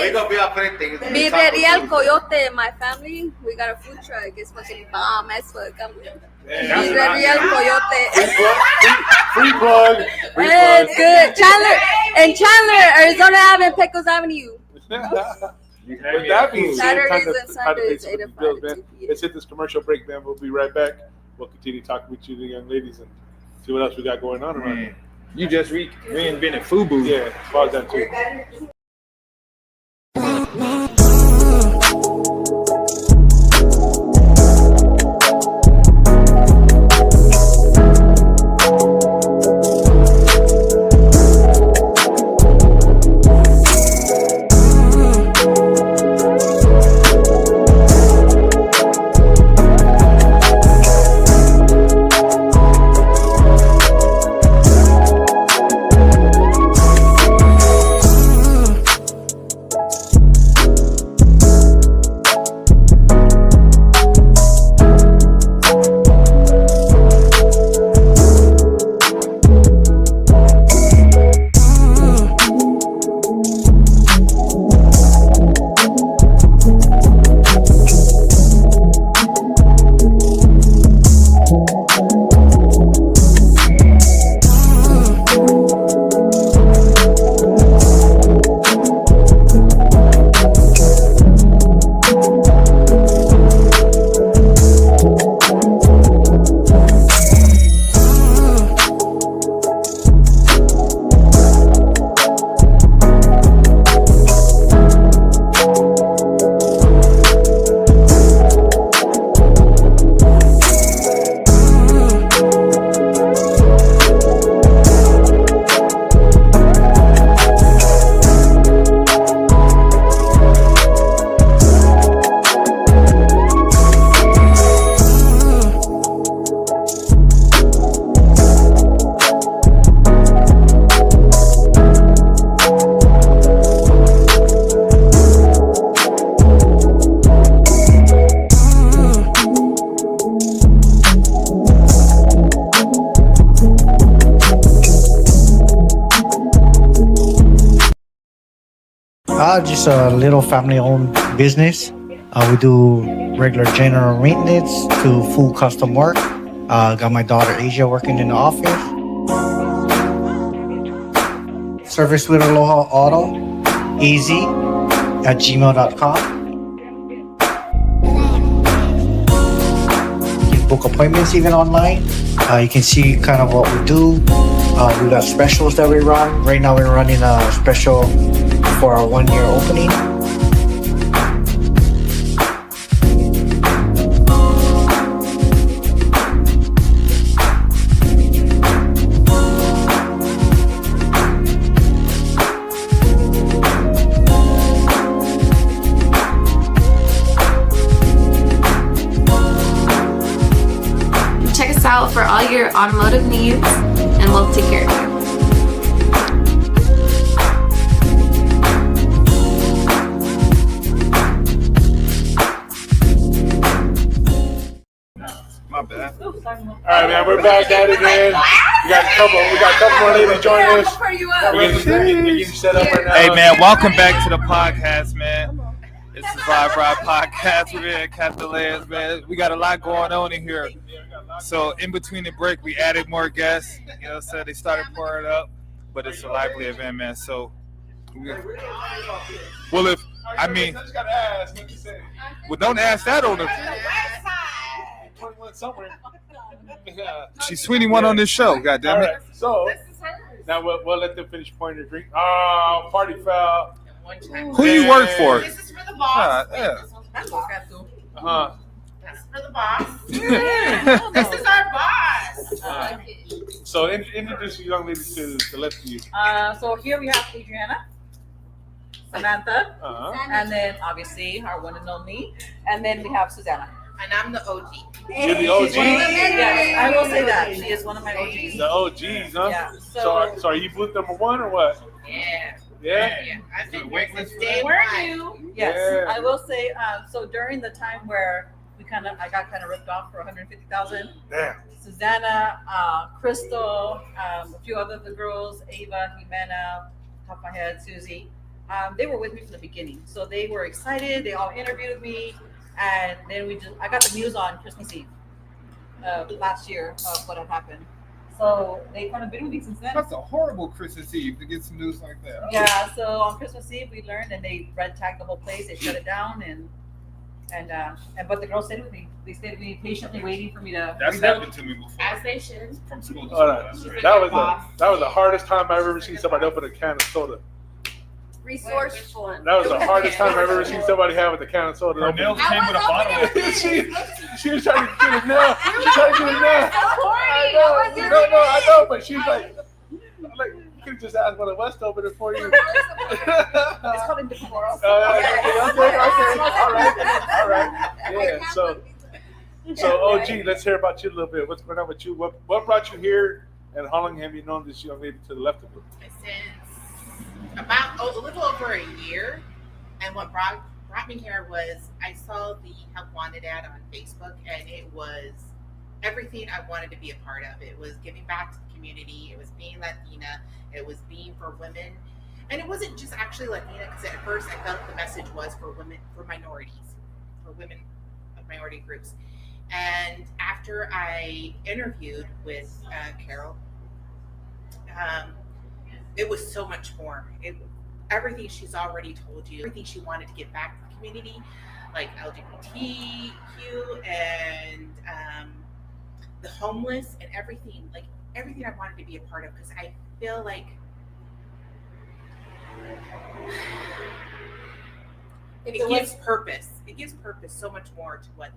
We gonna be up putting things. Birreria El Coyote, my family, we got a food truck. It's fucking bomb as fuck. Birreria El Coyote. Free plug. It's good. Chandler, Arizona Avenue, Pecos Avenue. With that being said, Saturdays and Sundays, 8 to 5 bills, to man. 2 p.m. Let's hit this commercial break, man. We'll be right back. We'll continue talking with you, the young ladies, and see what else we got going on around here. You just reinvented FUBU. Yeah, as far as that too. Just a little family-owned business. We do regular general maintenance to full custom work. Got my daughter Asia working in the office. Service with Aloha Auto, az@gmail.com. You can book appointments even online. You can see kind of what we do. We got specials that we run. Right now we're running a special for our 1-year opening. Check us out for all your automotive needs, and we'll take care of you. My bad. All right, man, we're back at it again. We got a couple more ladies joining us. We're getting set up right now. Hey, man, welcome back to the podcast, man. This is Live Ride Podcast. We're here at Cataleya, man. We got a lot going on in here. So in between the break, we added more guests. You know, so they started pouring up, but it's a lively event, man. So, well, if I mean, well, don't ask that on the. 21 somewhere. She's 21 on this show. God damn it. Right, so now we'll let them finish pouring their drink. Oh, party foul. Who you work for? This is for the boss. Yeah. That's Uh-huh. for the boss. This is our boss. So introduce the young lady to the left of you. So here we have Adriana, Samantha, Uh-huh. and then obviously our one and only, and then we have Susanna. And I'm the OG. You're the OG? Yes, I will say that. She is one of my OGs. The OGs, huh? Yeah. So are you booth number one or what? Yeah. Yeah? Yeah. I've been here since day one. Yes, Yeah. I will say. So during the time where I got kind of ripped off for 150,000. Damn. Susanna, Crystal, a few other of the girls, Ava, Jimena, top of my head, Susie. They were with me from the beginning, so they were excited. They all interviewed me, and then I got the news on Christmas Eve last year of what had happened. So they kind of been with me since then. That's a horrible Christmas Eve to get some news like that. Yeah, so on Christmas Eve we learned, and they red tagged the whole place. They shut it down, and but the girls stayed with me. They stayed with me patiently, waiting for me to. That's rebuild. happened to me before. As they should. From school to Hold on. school. That was the hardest time I've ever seen somebody open a can of soda. Resourceful. That was the hardest time I've ever seen somebody have with a can of soda. Her nails came with a bottle. she was trying to get it now. She was trying to get it now. I know, but she's like, you could just ask one of us to open it for you. It's called independence. Okay, all right. Yeah, so OG, let's hear about you a little bit. What's going on with you? What brought you here, and how long have you known this young lady to the left of you? Since about a little over a year, and what brought me here was I saw the Help Wanted ad on Facebook, and it was everything I wanted to be a part of. It was giving back to the community. It was being Latina. It was being for women. And it wasn't just actually Latina, because at first I felt the message was for women, for minorities, for women of minority groups. And after I interviewed with Carol, it was so much more. Everything she's already told you, everything she wanted to give back to the community, like LGBTQ and the homeless and everything, like everything I wanted to be a part of, because I feel like it gives purpose. It gives purpose so much more to what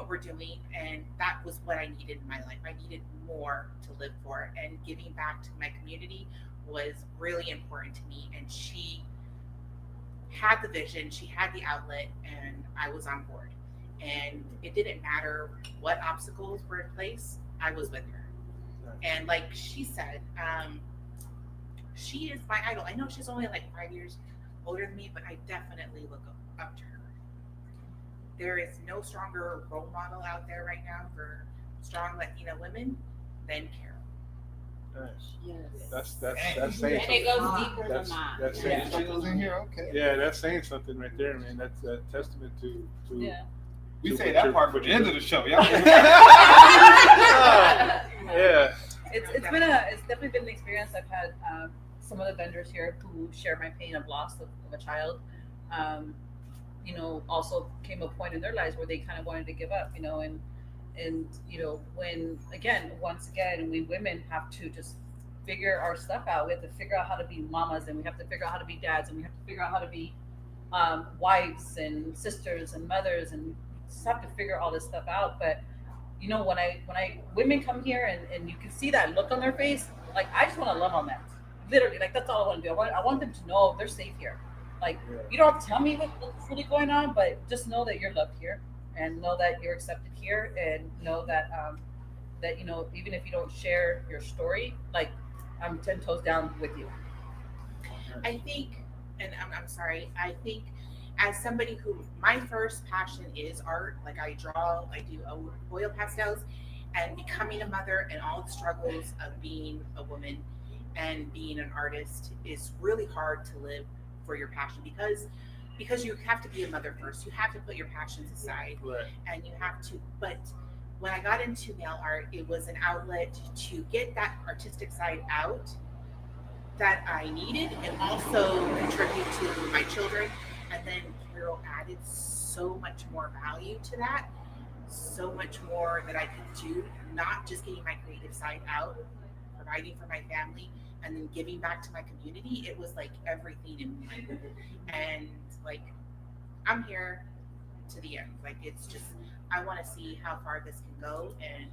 we're doing, and that was what I needed in my life. I needed more to live for, and giving back to my community was really important to me. And she had the vision, she had the outlet, and I was on board. And it didn't matter what obstacles were in place, I was with her. And like she said, she is my idol. I know she's only like 5 years older than me, but I definitely look up to her. There is no stronger role model out there right now for strong Latina women than Carol. Nice. Yes. That's saying something. And it goes deeper That's than that. saying She was something. in here, okay. Yeah, that's saying something right there, man. That's a testament to Yeah. We to say what that you're- part for what the you're end of doing. the show, y'all. Yeah. It's definitely been an experience. I've had some of the vendors here who share my pain of loss of a child. Also came a point in their lives where they kind of wanted to give up, and when once again we women have to just figure our stuff out. We have to figure out how to be mamas, and we have to figure out how to be dads, and we have to figure out how to be wives and sisters and mothers, and just have to figure all this stuff out. But when I women come here and you can see that look on their face, like I just want to love on them, literally, like that's all I want to do. I want them to know they're safe here. Like you don't have to tell me what's really going on, but just know that you're loved here, and know that you're accepted here, and know that that, even if you don't share your story, like I'm 10 toes down with you. I think, and I'm sorry, I think as somebody who, my first passion is art, like I draw, I do oil pastels, and becoming a mother and all the struggles of being a woman and being an artist is really hard to live for your passion because you have to be a mother first. You have to put your passions aside, Right. and you have to, but when I got into nail art, it was an outlet to get that artistic side out that I needed and also contribute to my children. And then Carol added so much more value to that, so much more that I could do, not just getting my creative side out, providing for my family, and then giving back to my community. It was like everything in one. And like, I'm here to the end. Like, it's just, I want to see how far this can go. And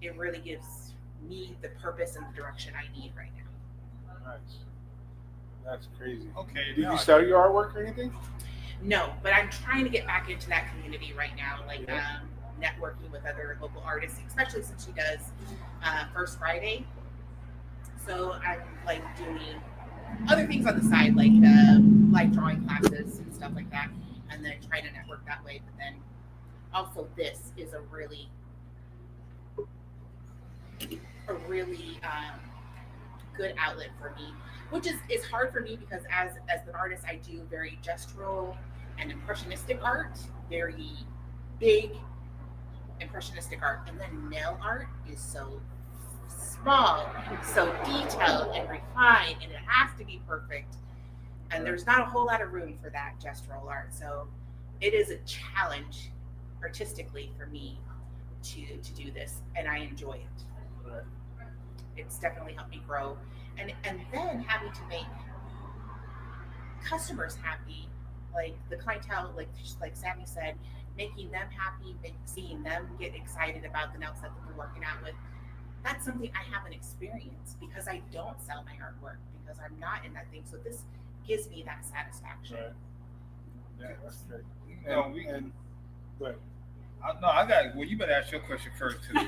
it really gives me the purpose and the direction I need right now. Nice. That's crazy. Okay. Did you sell your artwork or anything? No, but I'm trying to get back into that community right now, like networking with other local artists, especially since she does First Friday. So I'm like doing other things on the side, like drawing classes and stuff like that, and then trying to network that way. But then also this is a really good outlet for me, which is hard for me because as an artist, I do very gestural and impressionistic art, very big impressionistic art, and then nail art is so small, so detailed and refined, and it has to be perfect. And there's not a whole lot of room for that gestural art, so it is a challenge artistically for me to do this, and I enjoy it. Right. It's definitely helped me grow, and then having to make customers happy, like the clientele, like Sammy said, making them happy, seeing them get excited about the nail set that they're working out with. That's something I haven't experienced because I don't sell my artwork, because I'm not in that thing. So this gives me that satisfaction. Right. Yeah, that's great. But I got. Well, you better ask your question first too. I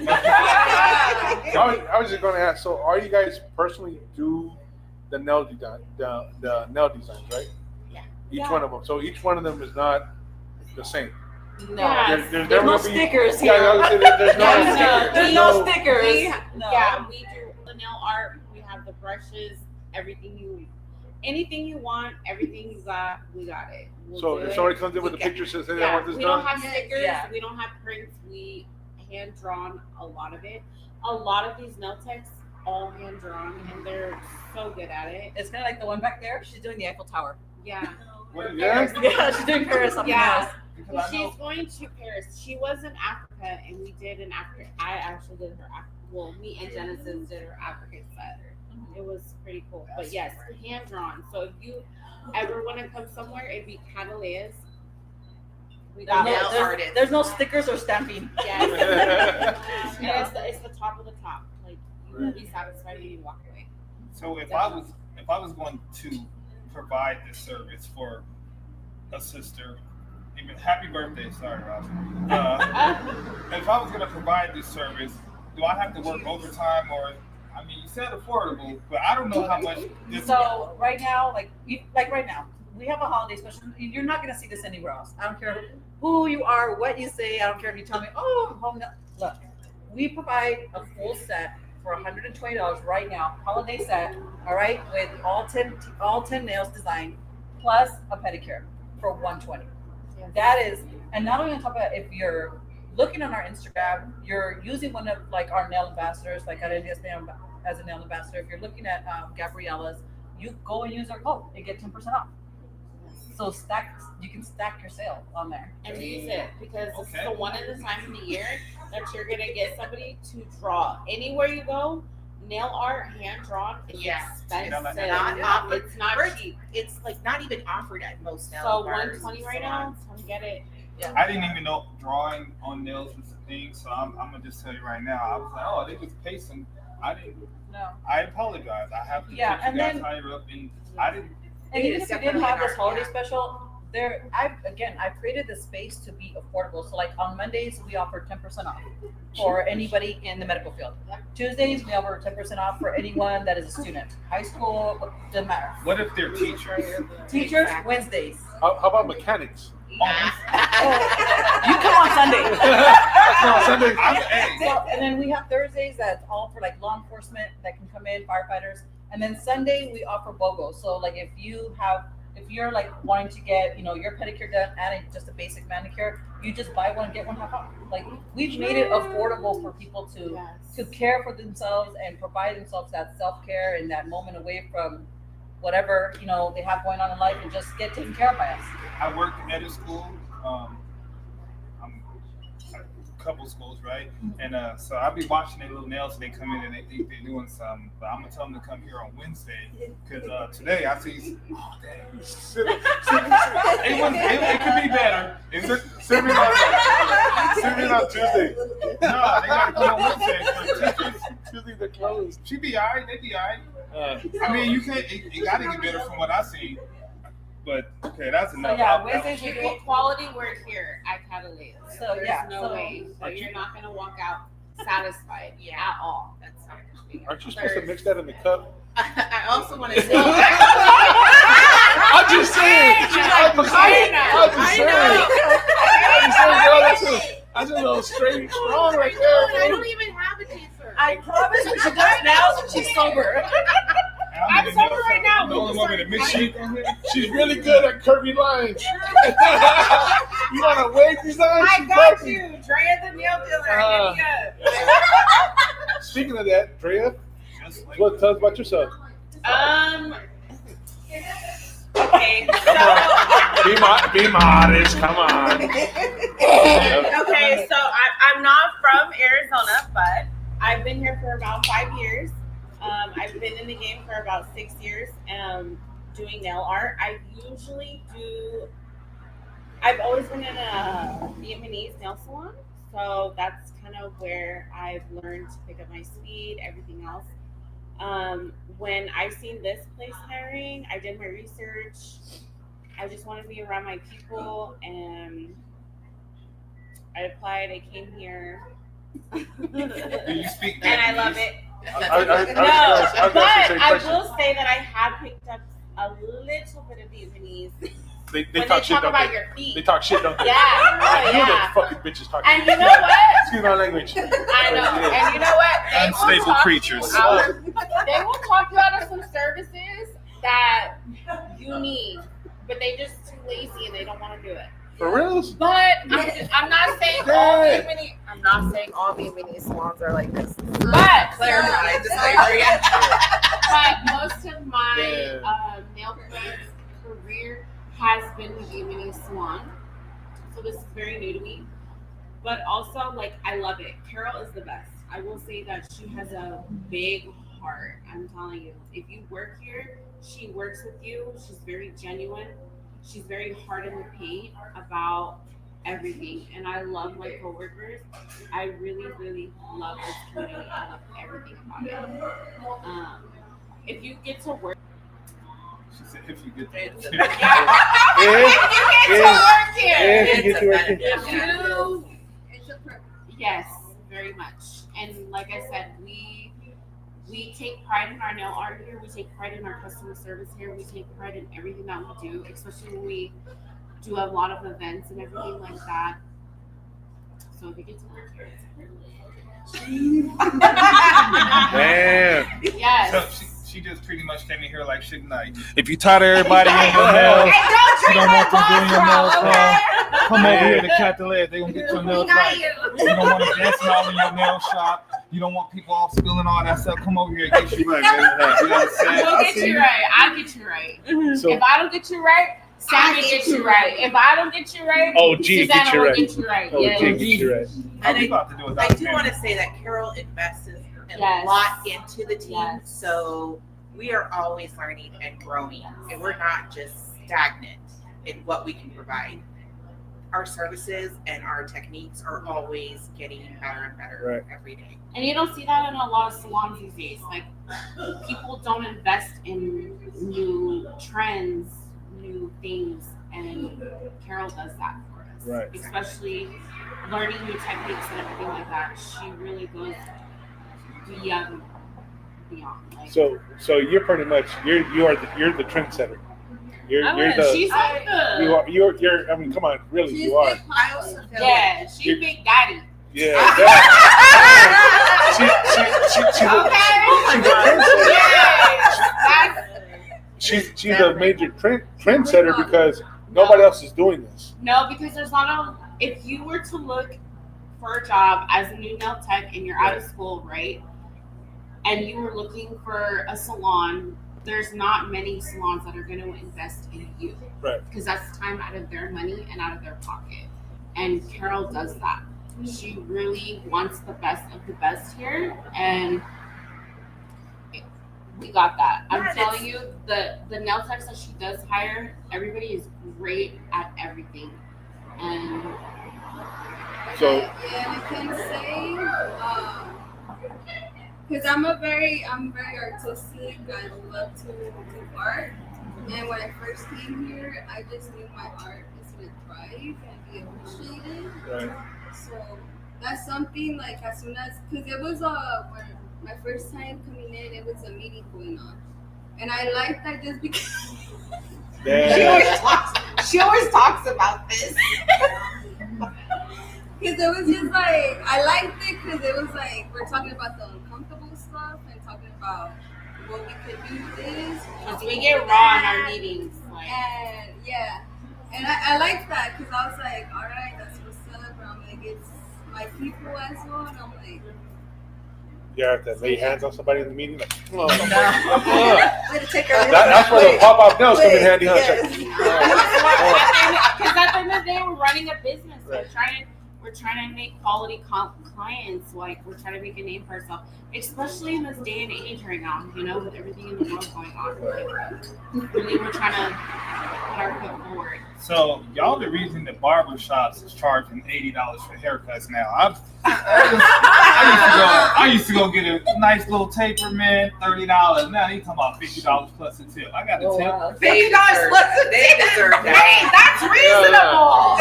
was just going to ask. So, are you guys personally do the nail design, the nail designs, right? Yeah. Each one of them. So each one of them is not the same. No, There's there's no never gonna be- stickers Yeah, here. I was gonna say, there's no stickers. There's no stickers. Yeah, we do the nail art. We have the brushes, anything you want, everything you got, we got it. We'll So do if it. somebody comes in with a picture says, "Hey, I want this we done," don't have stickers. Yeah. We don't have prints. We hand drawn a lot of it. A lot of these nail techs all hand drawn, and they're so good at it. It's kind of like the one back there. She's doing the Eiffel Tower. Yeah. Yeah. Yeah, she's doing Paris something else. Well, she's going to Paris. She was in Africa, and we did an Africa. I actually did her. Well, me and Genesis did her African set. It was pretty cool. But yes, hand drawn. So if you ever want to come somewhere, it'd be Cataleya's. We got There's no stickers or stamping. Yes. And it's the top of the top. Like you will be satisfied when you walk away. So if I was going to provide this service for a sister, even happy birthday, sorry, Rob. If I was going to provide this service, do I have to work overtime or? I mean, you said affordable, but I don't know how much. So right now, like right now, we have a holiday special. You're not going to see this anywhere else. I don't care who you are, what you say. I don't care if you tell me, oh, I'm home now. Look, we provide a full set for $120 right now, holiday set. All right, with all 10 nails designed, plus a pedicure for $120. Yes. That is, and not only on top of that, if you're looking on our Instagram, you're using one of like our nail ambassadors, like Cataleya as a nail ambassador. If you're looking at Gabriella's, you go and use our code and get 10% off. So you can stack your sale on there. And use it because this is the one of the time of the year that you're gonna get somebody to draw. Anywhere you go, nail art, hand drawn, is expensive. It's not cheap. It's like not even offered at most nail So bars. $120 right now, come get it. Yeah. I didn't even know drawing on nails was a thing, so I'm gonna just tell you right now. I was like, oh, they just pay some. I didn't. No. I apologize. I have to Yeah, put you and guys then- higher up, and I didn't. And even if you didn't have this holiday special, I've created the space to be affordable. So like on Mondays we offer 10% off for anybody in the medical field. Tuesdays we offer 10% off for anyone that is a student, high school, doesn't matter. What if they're teachers? Teachers Wednesdays. How about mechanics? You come on Sunday. On Sunday. So, and then we have Thursdays that's all for like law enforcement that can come in, firefighters. And then Sunday we offer BOGO. So like if you're like wanting to get, your pedicure done and just a basic manicure, you just buy one, get one half off. Like we've made it affordable for people to care for themselves and provide themselves that self-care and that moment away from whatever, they have going on in life and just get taken care of by us. I work at a school. I'm a couple schools, right? And so I'll be watching their little nails and they come in and they think they're doing something. But I'm gonna tell them to come here on Wednesday because today I see. Oh dang! It could be better. Send me on Tuesday. No, they gotta come on Wednesday. Tuesday they're closed. She be alright. They be alright. I mean, you can't. It gotta get better from what I see. But okay, that's enough. So yeah, Wednesdays we You do get quality work here at Cataleya. So There's yeah, no way. So you're not gonna walk out satisfied at all. That's not gonna be. Aren't you supposed to mix that in the cup? I also want to say. I'm just saying. I just know straight strong right there. I don't even have a chaser. I promise when she does nails, she's sober. I'm sober right now. The only woman that mix shit on here. She's really good at curvy lines. You want a wave design? I She's got perfect. you, Drea the nail dealer. Hit me up. Speaking of that, Drea, what tell us about yourself? Okay. Come on, be modest. Come on. Okay, so I'm not from Arizona, but I've been here for about 5 years. I've been in the game for about 6 years doing nail art. I've always been in a Vietnamese nail salon, so that's kind of where I've learned to pick up my speed, everything else. When I seen this place hiring, I did my research. I just wanted to be around my people, and I applied. I came here. Do you speak and I love it. I will say that I have picked up a little bit of Vietnamese. They When talk they shit, talk don't about they? your feet. They talk shit, don't they? Yeah. I Oh, hear yeah. them fucking bitches talking. And you know what? Excuse my language. I know. And you know what? They will Unstable talk creatures. You out, they will talk you out of some services that you need, but they just too lazy and they don't want to do it. For reals? But I'm not saying all Vietnamese. I'm not saying all Vietnamese salons are like this. But Clarify, disclaimer, but most of my nail career has been the Vietnamese salon, so this is very new to me. But also, like, I love it. Carol is the best. I will say that she has a big heart. I'm telling you, if you work here, she works with you. She's very genuine. She's very hard in the paint about everything, and I love my coworkers. I really, really love this community. I love everything about it. If you get to work, She said, if you get if you get to work here, yes, very much. And like I said, we take pride in our nail art here. We take pride in our customer service here. We take pride in everything that we do, especially when we do a lot of events and everything like that. So if you get to work here, it's a privilege. Man. Yes. So she just pretty much came in here like shit night. If you taught everybody in your nails, you don't want them doing your nails wrong. Come over here to Cataleya. They gonna get your nails right. You don't want to dance all in your nail shop. You don't want people all spilling all that stuff. Come over here and get you right, man. You know what I'm saying? We'll get you right. I'll get you right. So, If I don't get you right, Sammy get you right. If I don't get you right, OG get you will right. get you right. OG Yeah. get you right. And we about to do it. I do want to say that Carol invests a lot into the team, Yes. so we are always learning and growing, and we're not just stagnant in what we can provide. Our services and our techniques are always getting better and better every day. And you don't see that in a lot of salons these days. Like, people don't invest in new trends, new things. and Carol does that for us. Right. Especially learning new techniques and everything like that. She really goes beyond. Like, So you're pretty much you're the trendsetter. You're the she's like the you're I mean, come on, really, She's you are. big papa. yeah, she's Big Daddy. Yeah. That. She's a major trendsetter because nobody else is doing this. No, because there's not a. If you were to look for a job as a new nail tech and you're out of school, right, and you were looking for a salon, there's not many salons that are going to invest in you, right? Because that's time out of their money and out of their pocket. And Carol does that. She really wants the best of the best here, and we got that. I'm telling you, the nail techs that she does hire, everybody is great at everything. And so I can say, because I'm very artistic. I love to do art, and when I first came here, I just knew my art is gonna thrive and be appreciated. right. So that's something like as soon as, because it was when my first time coming in, it was a meeting going on, and I liked that just because. She always talks about this. Because it was just like, I liked it because it was like, we're talking about the uncomfortable stuff and talking about what we could do this. because we get raw in our meetings. Like, And yeah, and I liked that because I was like, all right, that's what's up. But I'm like, it's my people as well. And I'm like, You have to lay hands on somebody in the meeting. Like, oh. Way to take our That's where the pop-up nails come in handy, huh? because at the end of the day, we're running a business. Right. We're trying to make quality clients. Like, we're trying to make a name for ourselves, especially in this day and age right now. You know, with everything in the world going on. Like, really, we're trying to put our foot forward. So y'all the reason that barbershops is charging $80 for haircuts now. I used to go get a nice little taper, man, $30. Now they talking about $50 plus a tip. I got a tip. $50 plus a They deserve that. Hey, that's reasonable.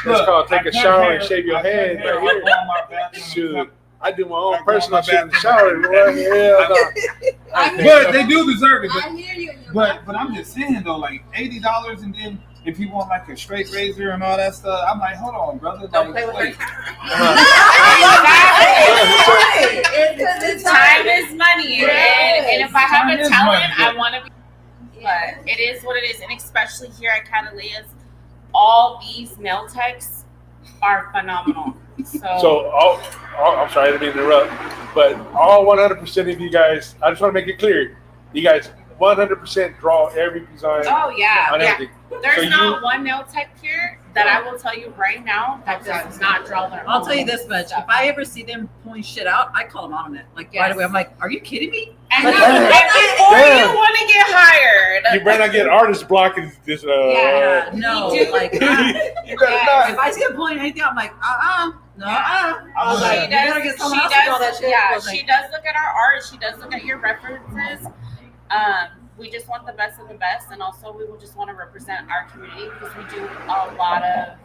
It's called take a I cut shower hair. and shave your I cut head hair. right I here. go in my bathroom and Shoot. cut- I do my own I go personal in my shit in the bathroom. shower. Boy. Hell no. But they do deserve it. I hear you. But I'm just saying though, like $80, and then if you want like a straight razor and all that stuff, I'm like, hold on, brother. Don't like, play with wait. Time is money, and if I have Time a is talent, money, I want to be. But it is what it is, and especially here at Cataleya's, all these nail techs are phenomenal. So I'm sorry, I didn't mean to interrupt, but all 100% of you guys, I just want to make it clear, you guys 100% draw every design Oh yeah, on yeah. everything. There's So not one nail tech here that I will tell you right now that does not draw their. I'll own tell you this much: stuff. if I ever see them pulling shit out, I call them on it. Like right away, I'm like, "Are you kidding me?" And, Damn. before you want to get hired, You better not get artist blocking this. Yeah, no, We do. like You better Yes. if not. I see them pulling anything, I'm like, no, Yeah. I was like, She you gotta get someone else to do all that shit. I was she like, does look at our art. She does look at your references. We just want the best of the best, and also we will just want to represent our community because we do a lot of,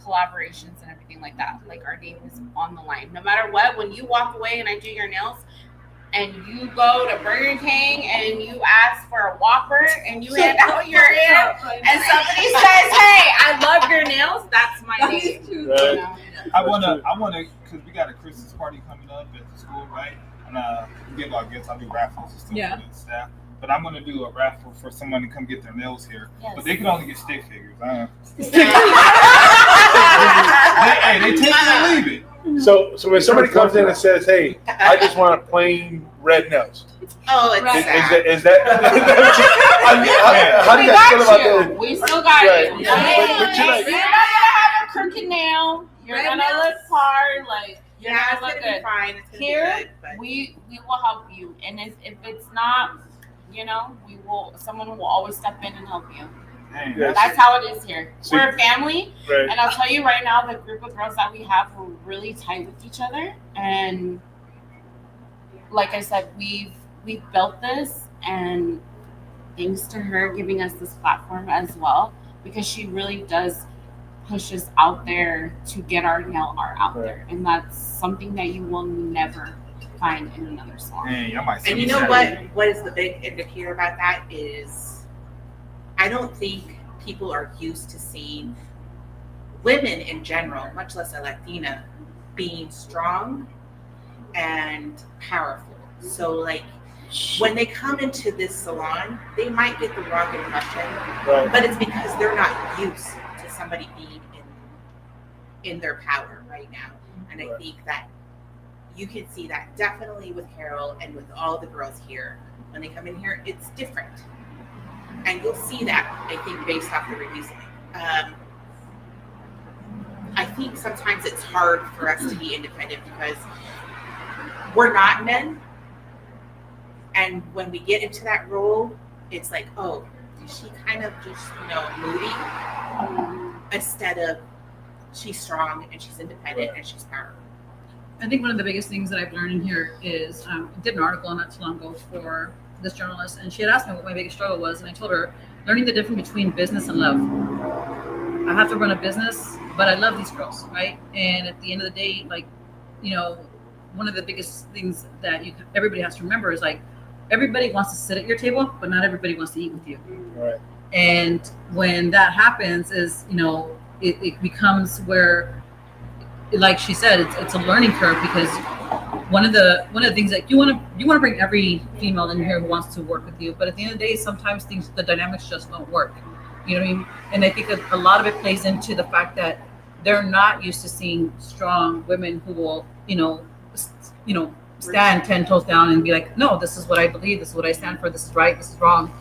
collaborations and everything like that. Like our name is on the line. No matter what, when you walk away and I do your nails, and you go to Burger King and you ask for a Whopper and you hand out your nail, and somebody says, "Hey, I love your nails," that's my name. Right. I wanna, cause we got a Christmas party coming up at the school, right? And we give our gifts. I do raffles and stuff Yeah. for the staff. But I'm gonna do a raffle for someone to come get their nails here. Yes. But they can only get stick figures. They take it or leave it. So when somebody comes in and says, "Hey, I just want plain red nails," Oh, it's sad. is that how do you guys feel about that? We still got Right. you. But you like- You're not gonna have a crooked nail. You're Red gonna nails. look hard. Like you're Yeah, it's gonna gonna look be good. fine. It's gonna Here, be good. But we will help you, and if it's not, we will. Someone will always step in and help you. Dang, Yes. That's how it is here. See- We're a family, Right. and I'll tell you right now, the group of girls that we have, we're really tight with each other, and like I said, we've built this, and thanks to her giving us this platform as well, because she really does push us out there to get our nail art out there, and that's something that you will never find in another salon. Man, y'all might see And me you know Saturday. what is the big indicator about that is I don't think people are used to seeing women in general, much less a Latina, being strong and powerful. So like when they come into this salon, they might get the wrong impression, but it's because they're not used to somebody being in their power right now. And I think that you can see that definitely with Carol and with all the girls here. When they come in here, it's different. And you'll see that, I think, based off the reviews. I think sometimes it's hard for us to be independent because we're not men. And when we get into that role, it's like, oh, is she kind of just, moody? Instead of she's strong and she's independent and she's powerful. I think one of the biggest things that I've learned in here is I did an article not too long ago for this journalist, and she had asked me what my biggest struggle was, and I told her learning the difference between business and love. I have to run a business, but I love these girls, right? And at the end of the day, like, one of the biggest things that everybody has to remember is like everybody wants to sit at your table, but not everybody wants to eat with you. Right. And when that happens, is it becomes where, like she said, it's a learning curve, because one of the things that you want to bring every female in here who wants to work with you, but at the end of the day, sometimes the dynamics just don't work. You know what I mean? And I think that a lot of it plays into the fact that they're not used to seeing strong women who will, stand 10 toes down and be like, no, this is what I believe, this is what I stand for, this is right, this is wrong.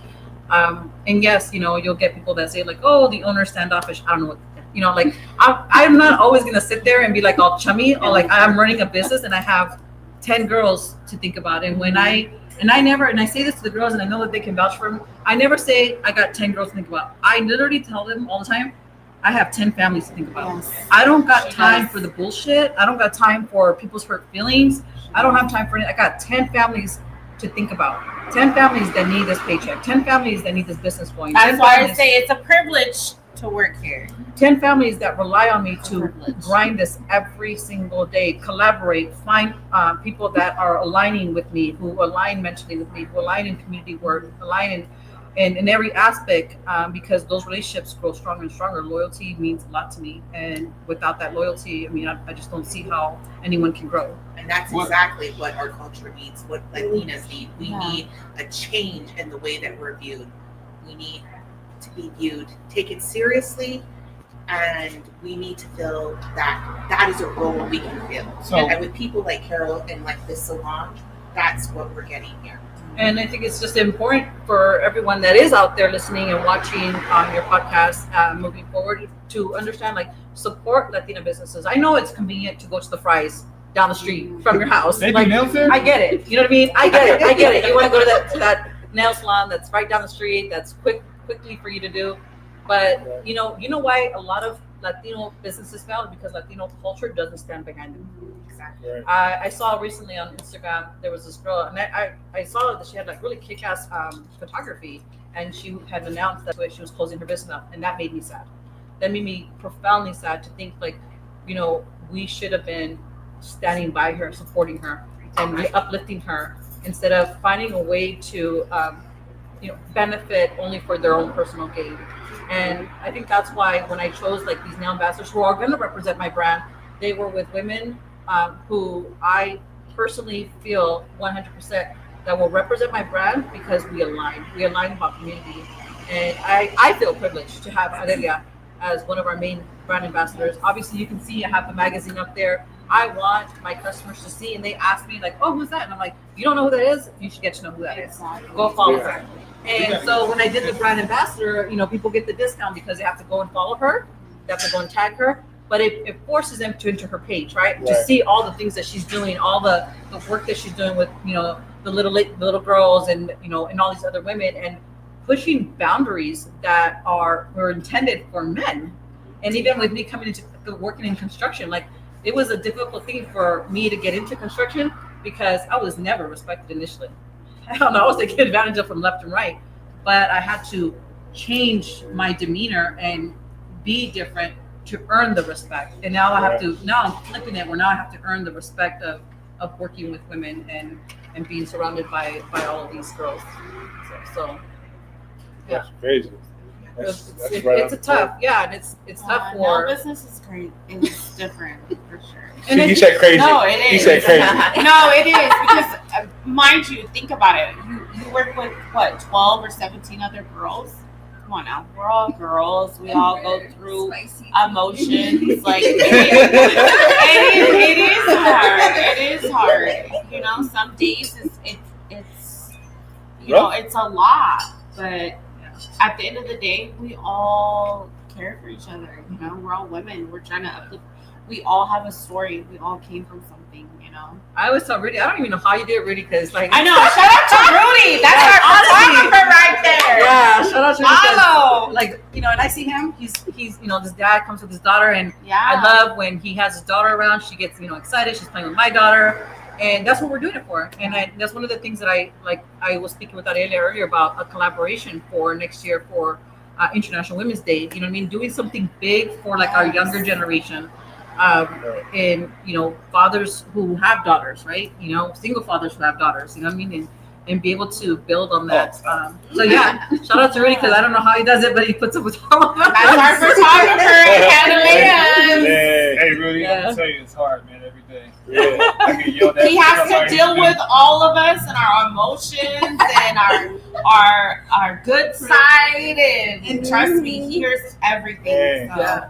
And yes, you'll get people that say like, oh, the owner's standoffish. I don't know what, I'm not always going to sit there and be like all chummy or like I'm running a business and I have 10 girls to think about. And when I say this to the girls, and I know that they can vouch for them, I never say I got 10 girls to think about. I literally tell them all the time, I have 10 families to think about. Yes. I don't got time for the bullshit. I don't got time for people's hurt feelings. I don't have time for it. I got 10 families to think about. 10 families that need this paycheck. 10 families that need this business going. That's why I say it's a privilege to work here. 10 families that rely on me to grind this every single day, collaborate, find people that are aligning with me, who align mentally with me, who align in community work, align in every aspect, because those relationships grow stronger and stronger. Loyalty means a lot to me, and without that loyalty, I just don't see how anyone can grow. And that's exactly what our culture needs, what Latinas need. We need a change in the way that we're viewed. We need to be viewed, taken seriously, and we need to feel that is a role we can fill. And with people like Carol and like this salon, that's what we're getting here. And I think it's just important for everyone that is out there listening and watching your podcast moving forward to understand, like, support Latina businesses. I know it's convenient to go to the Fry's down the street from your house. They like, do nails there? I get it. You know what I mean? I get it. You want to go to that nail salon that's right down the street, that's quickly for you to do. But you know why a lot of Latino businesses fail? Because Latino culture doesn't stand behind them. Exactly. I saw recently on Instagram, there was this girl, and I saw that she had like really kick-ass photography, and she had announced that she was closing her business up, and that made me sad. That made me profoundly sad to think, like, we should have been standing by her, supporting her, and uplifting her, instead of finding a way to benefit only for their own personal gain. And I think that's why when I chose like these nail ambassadors who are going to represent my brand, they were with women who I personally feel 100% that will represent my brand, because we align about community. And I feel privileged to have Cataleya as one of our main brand ambassadors. Obviously, you can see I have the magazine up there. I want my customers to see, and they ask me like, oh, who's that? And I'm like, you don't know who that is? You should get to know who that is. Go follow her. And so when I did the brand ambassador, people get the discount because they have to go and follow her. They have to go and tag her. But it forces them to enter her page, right? To see all the things that she's doing, all the work that she's doing with, the little girls and, and all these other women, and pushing boundaries that were intended for men. And even with me coming into working in construction, like, it was a difficult thing for me to get into construction because I was never respected initially. I don't know, I was taken advantage of from left and right. but I had to change my demeanor and be different to earn the respect. And now I have to, now I'm flipping it where now I have to earn the respect of working with women and being surrounded by all of these girls. So yeah. That's crazy. It's a tough, and it's tough for. No, business is great. It's different for sure. And he said crazy. No, it is. He said crazy. No, it is because, mind you, think about it. You work with what, 12 or 17 other girls? Come on now, we're all girls. We all go through emotions. Like it is hard. It is hard. You know, some days it's you know, it's a lot, but at the end of the day, we all care for each other. You know, we're all women. We're trying to uplift. We all have a story. We all came from something, you know. I always tell Rudy, I don't even know how you do it, Rudy, because like I know. Shout out to Rudy. That's our photographer right there. Yeah, shout out to Rudy. Follow. Like, you know, and I see him. He's you know, this dad comes with his daughter, and Yeah. I love when he has his daughter around. She gets, you know, excited. She's playing with my daughter, and that's what we're doing it for. And that's one of the things that I was speaking with Ariela earlier about a collaboration for next year for International Women's Day. You know what I mean? Doing something big for like our younger generation. And you know, fathers who have daughters, right? You know, single fathers who have daughters, you know what I mean, and be able to build on that. So yeah, shout out to Rudy, because I don't know how he does it, but he puts up with all of us. That's our photographer, Cataleya. Hey Rudy, I'm telling you, it's hard, man, every day. Yeah. I get yelled at He has to deal do. with all of us and our emotions and our good side, and trust me, he hears everything. So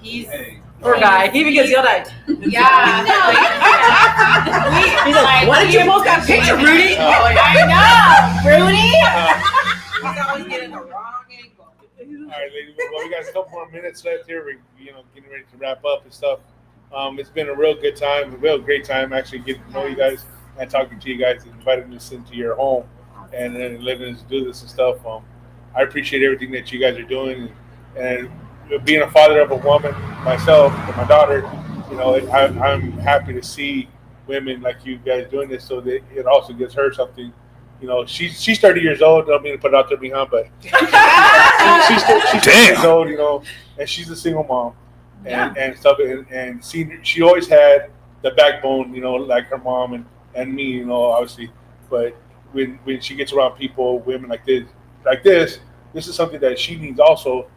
he's. Poor guy. He even gets yelled at. Yeah. He's like, why did you post that picture, Rudy? I know. Rudy? He's always getting the wrong angle. All right, ladies. Well, we got a couple more minutes left here. We're getting ready to wrap up and stuff. It's been a real good time, a real great time actually getting to know you guys and talking to you guys, and inviting us into your home and then letting us do this and stuff. I appreciate everything that you guys are doing, and being a father of a woman myself and my daughter, you know, I'm happy to see women like you guys doing this, so that it also gives her something. You know, she's 30 years old. I don't mean to put it out there behind, but she's 30 years old, you know, and she's a single mom and stuff. And she always had the backbone, you know, like her mom and me, you know, obviously. But when she gets around people, women like this is something that she needs also.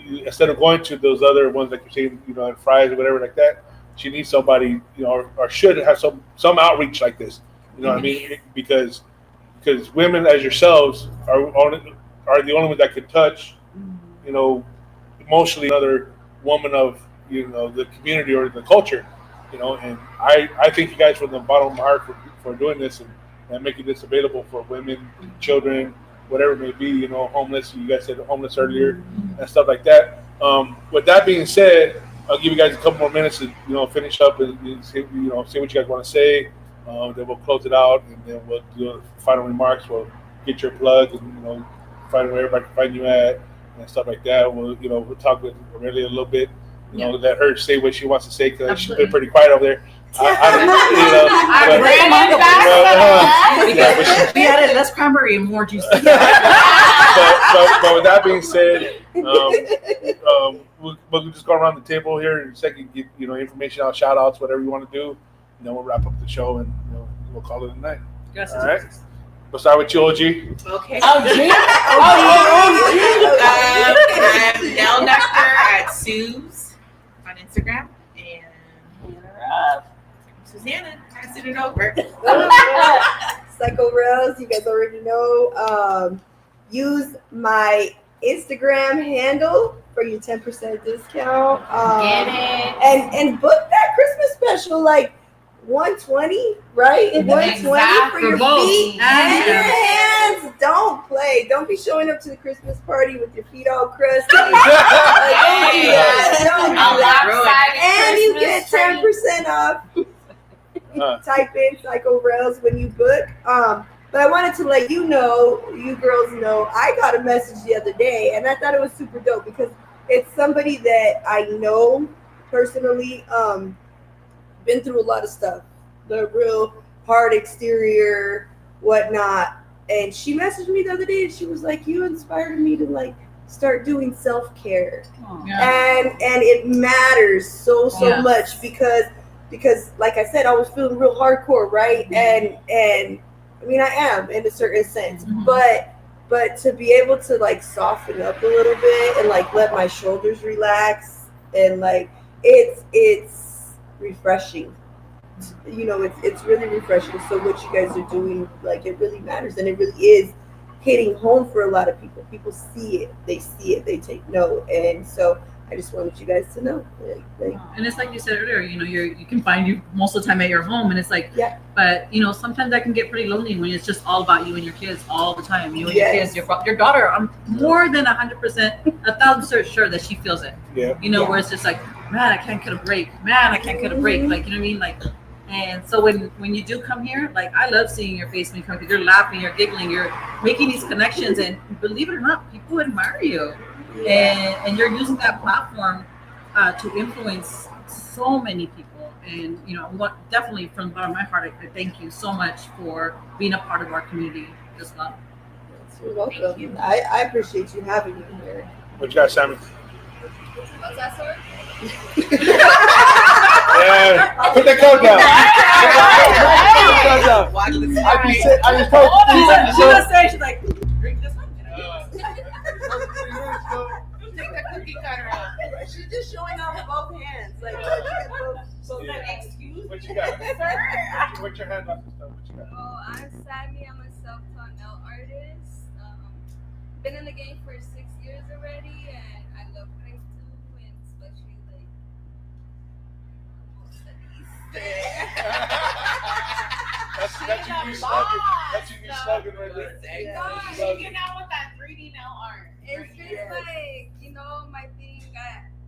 Instead of going to those other ones like you're saying, you know, and fries or whatever like that, she needs somebody, you know, or should have some outreach like this. You know what I mean? Because women as yourselves are the only ones that can touch, you know, emotionally another woman of, you know, the community or the culture, you know. And I thank you guys from the bottom of my heart for doing this and making this available for women, children, whatever it may be, you know, homeless. You guys said homeless earlier and stuff like that. With that being said, I'll give you guys a couple more minutes to, you know, finish up and say, you know, say what you guys want to say. Then we'll close it out, and then we'll do final remarks. We'll get your plug, and, you know, find where everybody can find you at and stuff like that. We'll talk with Aurelia a little bit. You know, let her say what she wants to say, because she's been pretty quiet over there. We added less cranberry and more juice. But with that being said, we'll just go around the table here in a second, give, you know, information out, shout outs, whatever you want to do, and then we'll wrap up the show, and, you know, we'll call it a night. Yes, all right. We'll start with you, OG. Okay. OG. I'm Nell Nectar at Sue's on Instagram, and Susanna, pass it over. Psycho Rails, you guys already know. Use my Instagram handle for your 10% discount. Get it. And book that Christmas special, like 120, right? 120 for your feet and your hands. Don't play. Don't be showing up to the Christmas party with your feet all crusty. Don't do that. And you get 10% off. Type in Psycho Rails when you book. But I wanted to let you know, you girls know, I got a message the other day, and I thought it was super dope because it's somebody that I know personally. Been through a lot of stuff, the real hard exterior, whatnot. And she messaged me the other day, and she was like, "You inspired me to like start doing self-care." And it matters so much because like I said, I was feeling real hardcore, right? And I mean, I am in a certain sense, but to be able to like soften up a little bit and like let my shoulders relax, and like it's refreshing. You know, it's really refreshing. So what you guys are doing, like, it really matters, and it really is hitting home for a lot of people. People see it, they take note, and so I just wanted you guys to know. And it's like you said earlier, you know, you can find you most of the time at your home, and it's like, but you know, sometimes that can get pretty lonely when it's just all about you and your kids all the time. You and your kids, your daughter. I'm more than 100%, 1,000% sure that she feels it. You know, where it's just like, man, I can't get a break. Man, I can't get a break. Like, you know what I mean? Like, and so when you do come here, like, I love seeing your face when you come, because you're laughing, you're giggling, you're making these connections, and believe it or not, people admire you. And you're using that platform to influence so many people. And you know, definitely from the bottom of my heart, I thank you so much for being a part of our community as well. You're welcome. I appreciate you having me here. What you got, Sammy? What's that, sir? Yeah, put that coat down. I just told you. She was saying, she's like, drink this one. Take that cookie cutter out. She's just showing off both hands. Like, excuse What you got? sir. What's your hand on this stuff? What you got? Oh, I'm Sammy. I'm a self-taught nail artist. Been in the game for 6 years already, and I love what I do, and especially like most of these That's your new slogan. That's your new slogan right there. Shaking out with that 3D nail art. It's just like, you know, my thing.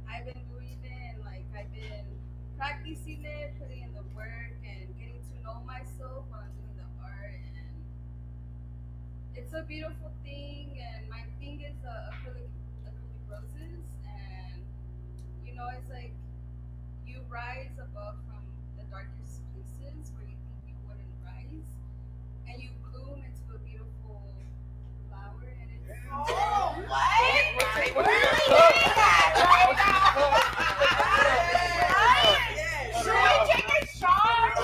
I've been doing it, and like I've been practicing it, putting in the work, and getting to know myself while I'm doing the art. And it's a beautiful thing. And my thing is acrylic roses, and you know, it's like you rise above from the darkest places where you think you wouldn't rise, and you bloom into a beautiful flower. And it's Should we take a shot?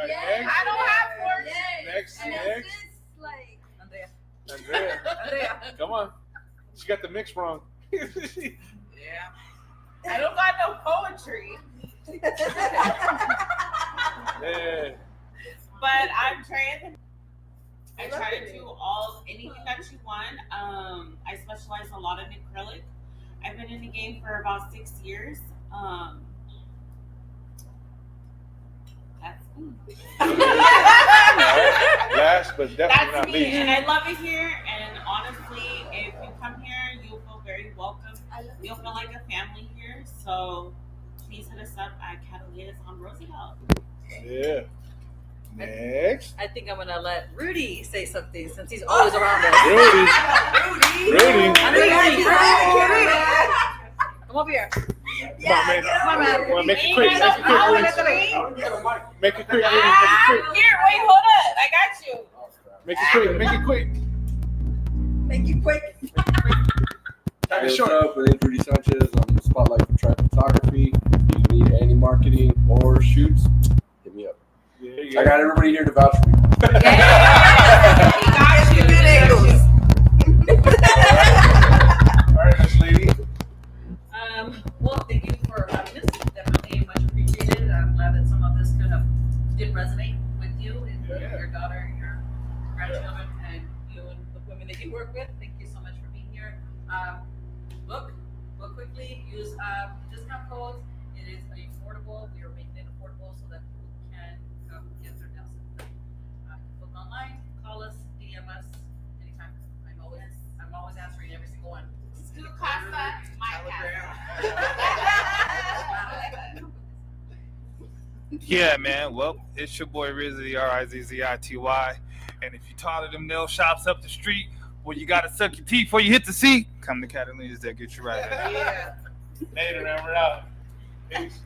I don't have words. Next. like Andrea. Come on. She got the mix wrong. Yeah. I don't got no poetry. Yeah. But I'm trying. I try to do anything that you want. I specialize a lot in acrylic. I've been in the game for about 6 years. That's me. Last but definitely That's not me, least. and I love it here. And honestly, if you come here, you'll feel very welcome. You'll feel like a family here. So please hit us up at Cataleya on Roosevelt. Yeah. Next. I think I'm gonna let Rudy say something since he's always around us. Rudy. Come over here. Come on, man. Well, make it quick. Make it quick. Here, wait, hold up. I got you. Make it quick. Make it quick. Hey, what's up? My name's Rudy Sanchez. I'm the Spotlight for Track Photography. If you need any marketing or shoots, hit me up. I got everybody here to vouch for me. All right, this lady. Well, thank you for having us. Definitely much appreciated. I'm glad that some of this did resonate with you and your daughter, your grandchildren, and you and the women that you work with. Thank you so much for being here. Book quickly. Use discount codes. It is affordable. We are making it affordable so that people can come get their nails done. Book online. Call us. DM us anytime. I'm always answering every single one. Stu Casa, my Yeah, man. Well, it's your boy Rizzy, Rizzity. And if you're tired of them nail shops up the street where you got to suck your teeth before you hit the seat, come to Cataleya's, they'll get you right. Yeah. Later, man. We're out. Peace.